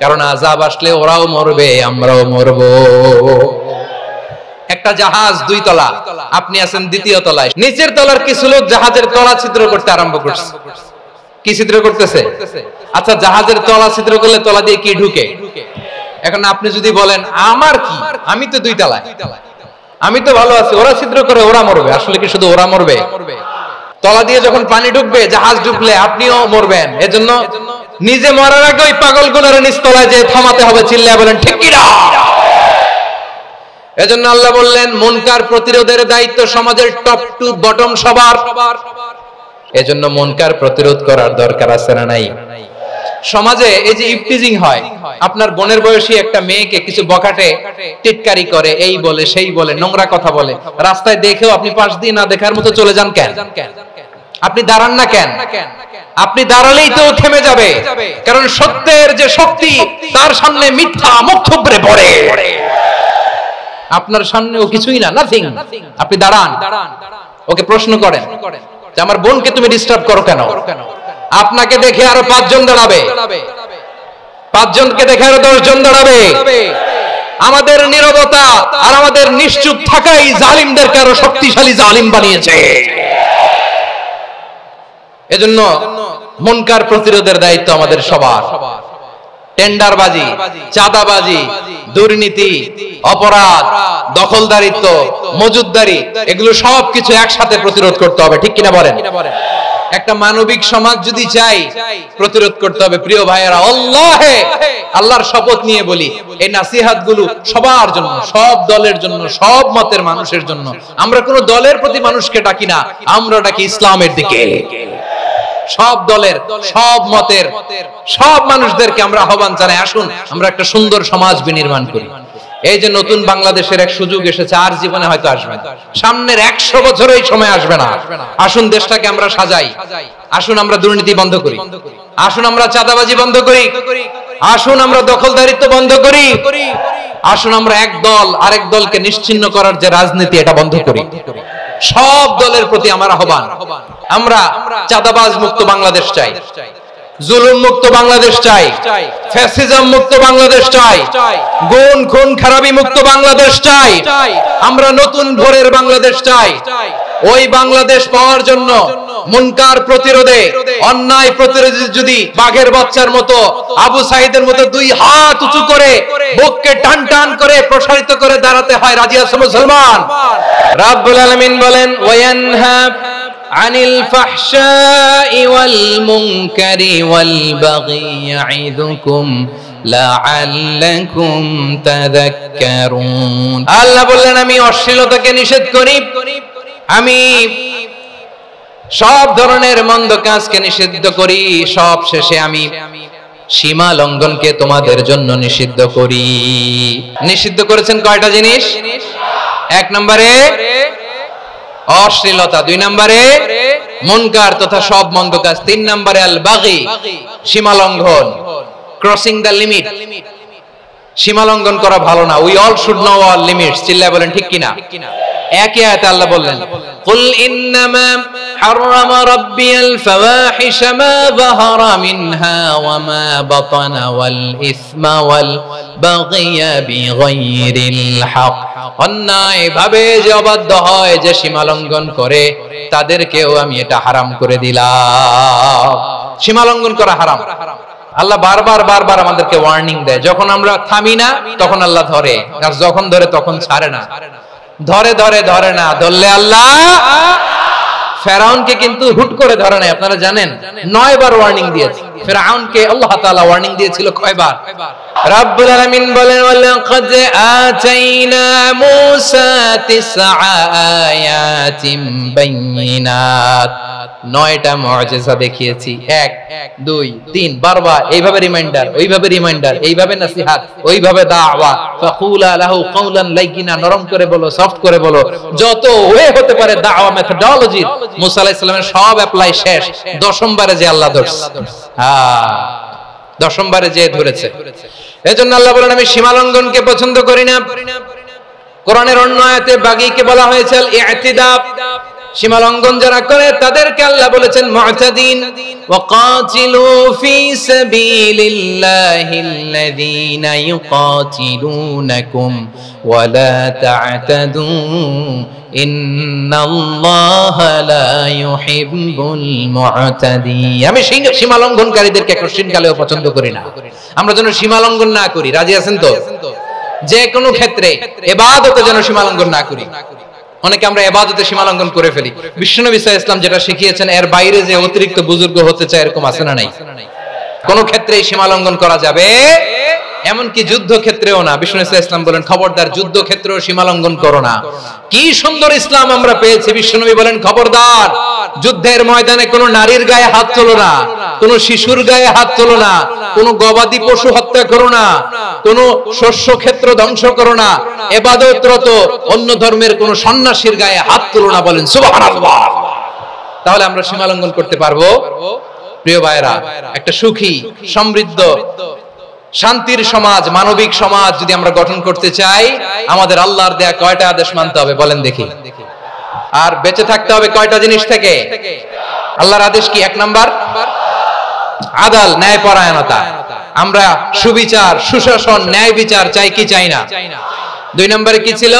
A: কারণ আযাব আসলে ওরাও মরবে, আমরাও মরব। একটা জাহাজ 2 তলা, আপনি আছেন 2য় তলায়, নিচের তলার কিছু লোক জাহাজের তলা ছিদ্র করতে আরম্ভ করছে। কি ছিদ্র করতেছে? আচ্ছা, জাহাজের তলা ছিদ্র করলে তলা দিয়ে কি ঢুকে? এখন আপনি যদি বলেন আমার কি, আমি তো 2 তলায়, আমি তো ভালো আছি, ওরা ছিদ্র করে ওরা মরবে, আসলে কি শুধু ওরা মরবে? তলা দিয়ে যখন পানি ঢুকবে, জাহাজ ঢুকলে আপনিও মরবেন। এজন্য নিজে মরার আগে ওই পাগলগুলোর নিচতলায় যে থামাতে হবে। চিল্লায় বলেন ঠিক কি না? এজন্য আল্লাহ বললেন মুনকার প্রতিরোধের দায়িত্ব সমাজের টপ টু বটম সবার। এজন্য মুনকার প্রতিরোধ করার দরকার আছে না নাই? সমাজে এই যে ইফটিজিং হয়, আপনার বোনের বয়সী একটা মেয়েকে কিছু বকাটে টিটকারি করে, এই বলে সেই বলে, নোংরা কথা বলে, রাস্তায় দেখেও আপনি পাশ দিয়ে না দেখার মতো চলে যান কেন? আপনি দাঁড়ান না কেন? আপনি দাঁড়ালেই তো থেমে যাবে, কারণ সত্যের যে শক্তি তার সামনে মিথ্যা মুখ থুবড়ে পড়ে। আপনার সামনেও কিছুই না, নাথিং। আপনি দাঁড়ান, ওকে প্রশ্ন করেন যে আমার বোনকে তুমি ডিস্টার্ব করো কেন? আপনাকে দেখে আরো 5 জন দাঁড়াবে, 5 জনকে দেখে আরো 10 জন দাঁড়াবে। আমাদের নীরবতা আর আমাদের নিশ্চুপ থাকাই জালিমদেরকে আরো শক্তিশালী জালিম বানিয়েছে। এজন্য মুনকার প্রতিরোধের দায়িত্ব আমাদের সবার। টেন্ডারবাজি, চাঁদাবাজি, দুর্নীতি, অপরাধ, দখলদারিত্ব, মজুদদারি, এগুলো সবকিছু একসাথে প্রতিরোধ করতে হবে। ঠিক কিনা বলেন? একটা মানবিক সমাজ যদি চাই, প্রতিরোধ করতে হবে। প্রিয় ভাইয়েরা, আল্লাহর শপথ নিয়ে বলি, এই নাসিহাত গুলো সবার জন্য, সব দলের জন্য, সব মতের মানুষের জন্য। আমরা কোন দলের প্রতি মানুষকে ডাকি না, আমরা ডাকি ইসলামের দিকে। সব দলের, সব মতের, সব মানুষদেরকে আমরা আহ্বান জানাই, আসুন আমরা একটা সুন্দর সমাজ বিনির্মাণ করি। এই যে নতুন বাংলাদেশের এক সুযোগ এসেছে, আর জীবনে হয়তো আসবে না, সামনের 100 বছর এই সময় আসবে না। আসুন দেশটাকে আমরা সাজাই, আসুন আমরা দুর্নীতি বন্ধ করি, আসুন আমরা চাঁদাবাজি বন্ধ করি, আসুন আমরা দখলদারিত্ব বন্ধ করি, আসুন আমরা এক দল আরেক দলকে নিশ্চিহ্ন করার যে রাজনীতি এটা বন্ধ করি। সব দলের প্রতি আমার আহ্বান, আমরা চাঁদাবাজ মুক্ত বাংলাদেশ চাই, জুলুম মুক্ত বাংলাদেশ চাই, ফ্যাসিজম মুক্ত বাংলাদেশ চাই, গুণ খুন খারাপি মুক্ত বাংলাদেশ চাই, আমরা নতুন ভোরের বাংলাদেশ চাই। ওই বাংলাদেশ পাওয়ার জন্য মুনকার প্রতিরোধে, অন্যায় প্রতিরোধে যদি বাঘের বাচ্চার মতো, আবু সাঈদের মতো 2 হাত উঁচু করে বুককে টান টান করে প্রসারিত করে দাঁড়াতে হয়, রাজি আছে মুসলমান? রাব্বুল আলামিন বলেন, ওয়ায়ানহা আনিল ফাহশাই ওয়াল মুনকারি ওয়াল বাগি ইয়াইদুকুম লাআল্লাকুম তাযাক্কারুন। আল্লাহ বললেন, আমি অশ্লীলতাকে নিষেধ করি, আমি সব ধরনের মন্দ কাজকে নিষিদ্ধ করি, সব শেষে আমি সীমা লঙ্ঘনকে তোমাদের জন্য নিষিদ্ধ করি। নিষিদ্ধ করেছেন কয়টা জিনিস? 1 নম্বরে অশ্লীলতা, 2 নম্বরে মুনকার তথা সব মন্দ কাজ, 3 নম্বরে আল বাগি, সীমা লঙ্ঘন, ক্রসিং দ্য লিমিট। সীমা লঙ্ঘন করা ভালো না। We all should know our limits. চিল্লায় বলেন ঠিক কিনা? একই আয়াতে আল্লাহ বললেন, কুল ইন্নামা হারামা রাব্বিয়াল ফাওয়াহিশা মা যাহারা মিনহা ওয়া মা বাতানা ওয়াল ইসমা ওয়াল বাগিয়া বিগাইরিল হক। অন্যায় ভাবে যে অবাধ্য হয়, যে সীমা লঙ্ঘন করে, তাদেরকেও আমি এটা হারাম করে দিলাম। সীমা লঙ্ঘন করা হারাম। আল্লাহ বারবার আমাদেরকে ওয়ার্নিং দেয়। যখন আমরা থামি না তখন আল্লাহ ধরে, আর যখন ধরে তখন ছাড়ে না। ধরে না, ধরলে আল্লাহ ফেরাউনকে কিন্তু হুট করে ধরে নাই। আপনারা জানেন 9 বার ওয়ার্নিং দিয়েছে ফেরাউনকে। আল্লাহ তাআলা ওয়ার্নিং দিয়েছিল কয়বার? রাব্বুল আলামিন বলেন, ওয়ালাকাদ আতাইনা মূসা 9 আয়াতিন বাইয়িনাত। 9টা মুআজিজা দেখিয়েছি, 1 2 3 বারবার এইভাবে রিমাইন্ডার, ওইভাবে রিমাইন্ডার, এইভাবে নসিহত, ওইভাবে দাওয়া। ফাকুলা লাহু কাওলান লাইয়িনা, নরম করে বলো, সফট করে বলো, যত ওয়ে হতে পারে দাওয়া মেথডোলজি। মুসা আলাইহিস সালামের সব অ্যাপ্লাই শেষ। 10ম বারে যে আল্লাহ ধরছে, 10ম বারে যে ধরেছে। এজন্য আল্লাহ বলেন, আমি সীমা লঙ্ঘনকে পছন্দ করি না। কোরআনের অন্য আয়াতে বাগীকে বলা হয়েছে ইতিদা। সীমা লঙ্ঘন যারা করে তাদেরকে আল্লাহ বলেছেন মুতাদিন। ওয়াকাতিলু ফি সাবিলিল্লাহিল্লাযীনা ইউকাতিলুনাকুম ওয়া লা তা'তাদু ইন্নাল্লাহা লা ইউহিব্বুল মুতাদিন। আমি সীমা লঙ্ঘনকারীদেরকে কোশ্চিনকালেও পছন্দ করি না। আমরা যেন সীমা লঙ্ঘন না করি। রাজি আছেন তো? যে কোনো ক্ষেত্রে ইবাদতে যেন সীমা লঙ্ঘন না করি। অনেকে আমরা ইবাদতে সীমা লঙ্ঘন করে ফেলি। বিশ্বনবী সাল্লাল্লাহু আলাইহি ওয়াসাল্লাম যেটা শিখিয়েছেন এর বাইরে যে অতিরিক্ত বুজুর্গ হতে চায়, এরকম আছে না নাই? কোন ক্ষেত্রে সীমা লঙ্ঘন করা যাবে, এমনকি যুদ্ধ ক্ষেত্রেও না। বিশ্বনবী সাল্লাল্লাহু আলাইহি ওয়াসাল্লাম বলেন, খবরদার যুদ্ধ ক্ষেত্রেও সীমা লঙ্ঘন করো না। কি সুন্দর ইসলাম আমরা পেয়েছি। বিশ্বনবী বলেন, খবরদার যুদ্ধের ময়দানে কোনো নারীর গায়ে হাত তোলো না, কোনো শিশুর গায়ে হাত তোলো না, কোনো গবাদি পশু হত্যা করো না, কোনো শস্য ক্ষেত্র ধ্বংস করো না, ইবাদতরত অন্য ধর্মের কোনো সন্ন্যাসীর গায়ে হাত তোলো না। বলেন সুবহানাল্লাহ। তাহলে আমরা সীমা লঙ্ঘন করতে পারবো? প্রিয় ভাইরা, একটা সুখী, সমৃদ্ধ, শান্তির সমাজ, মানবিক সমাজ যদি আমরা গঠন করতে চাই, আমাদের আল্লাহর দেয়া কয়টা আদেশ মানতে হবে বলেন দেখি? আর বেঁচে থাকতে হবে কয়টা জিনিস থেকে? আল্লাহর আদেশ কি? 1 নাম্বার আদাল, ন্যায়পরায়ণতা। আমরা সুবিচার, সুশাসন, ন্যায় বিচার চাই কি চাই না? 2 নম্বরে কি ছিল?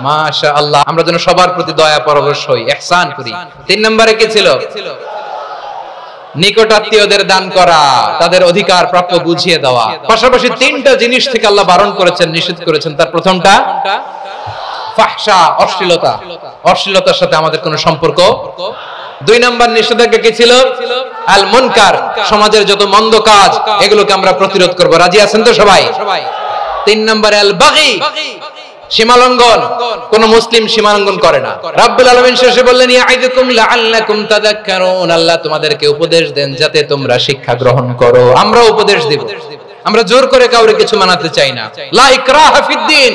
A: মাশাআল্লাহ, আমরা যেন সবার প্রতি দয়া পরবশ হই, ইহসান করি। 3 নম্বরে কি ছিল? নিকটাত্মীয়দের দান করা, তাদের অধিকার প্রাপ্য বুঝিয়ে দেওয়া। পাশাপাশি 3টা জিনিস থেকে আল্লাহ বারণ করেছেন, নিষেধ করেছেন। তার প্রথমটা ফাহশা, অশ্লীলতা। অশ্লীলতার সাথে আমাদের কোনো সম্পর্ক। 2 নম্বর নিষেধাজ্ঞা কি ছিল? আল মুনকার, সমাজের যত মন্দ কাজ এগুলোকে আমরা প্রতিরোধ করব। রাজি আছেন তো সবাই? 3 নম্বরে আল বাগি, সীমালঙ্ঘন, কোন মুসলিম সীমালঙ্ঘন করে না। রাব্বুল আলামিন শেষে বললেন ইয়াইদুকুম লাআল্লাকুম তাযাক্কারুন, আল্লাহ তোমাদেরকে উপদেশ দেন যাতে তোমরা শিক্ষা গ্রহণ করো। আমরা উপদেশ দেব, আমরা জোর করে কাউকে কিছু মানাতে চাই না। লা ইকরাহা ফিদ্দিন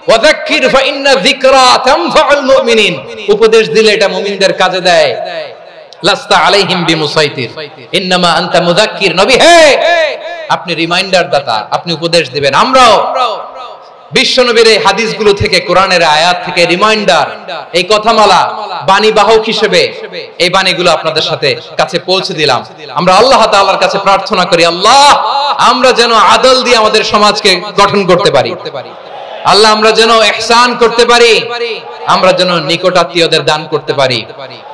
A: ওয়া যাক্কির ফাইন্না যিকরা তানফাউল মুমিনিন, উপদেশ দিলে এটা মুমিনদের কাজে দেয়। লাস্তা আলাইহিম বিমুসাইতির ইন্নামা আনতা মুযাক্কির, নবী হে আপনি রিমাইন্ডার দাতা, আপনি উপদেশ দিবেন। আমরাও বিশ্বনবীর এই হাদিসগুলো থেকে, কোরআনের আয়াত থেকে রিমাইন্ডার, এই কথামালা বাণী বাহক হিসেবে এই বাণীগুলো আপনাদের সাথে কাছে পৌঁছে দিলাম। আমরা আল্লাহ তাআলার কাছে প্রার্থনা করি, আল্লাহ আমরা যেন আদল দিয়ে আমাদের সমাজকে গঠন করতে পারি। আল্লাহ আমরা যেন ইহসান করতে পারি, আমরা যেন নিকটাত্মীয়দের দান করতে পারি।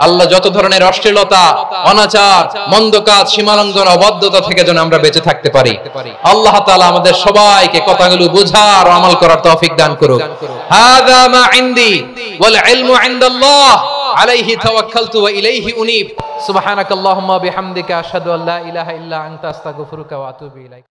A: আল্লাহ যত ধরনের অশ্লীলতা, অনাচার, মন্দ কাজ, সীমালঙ্ঘন, অবাধ্যতা থেকে যেন আমরা বেঁচে থাকতে পারি। আল্লাহ তাআলা আমাদের সবাইকে কথাগুলো বোঝার ও আমল করার তৌফিক দান করুক। হাযা মা ইনদি ওয়াল ইলমু ইনদাল্লাহ আলাইহি তাওয়াক্কালতু ওয়া ইলাইহি উনীব। সুবহানাকাল্লাহুম্মা বিহামদিকা আশহাদু আল্লা ইলাহা ইল্লা আনতা আস্তাগফিরুকা ওয়া আতুবু ইলাইক।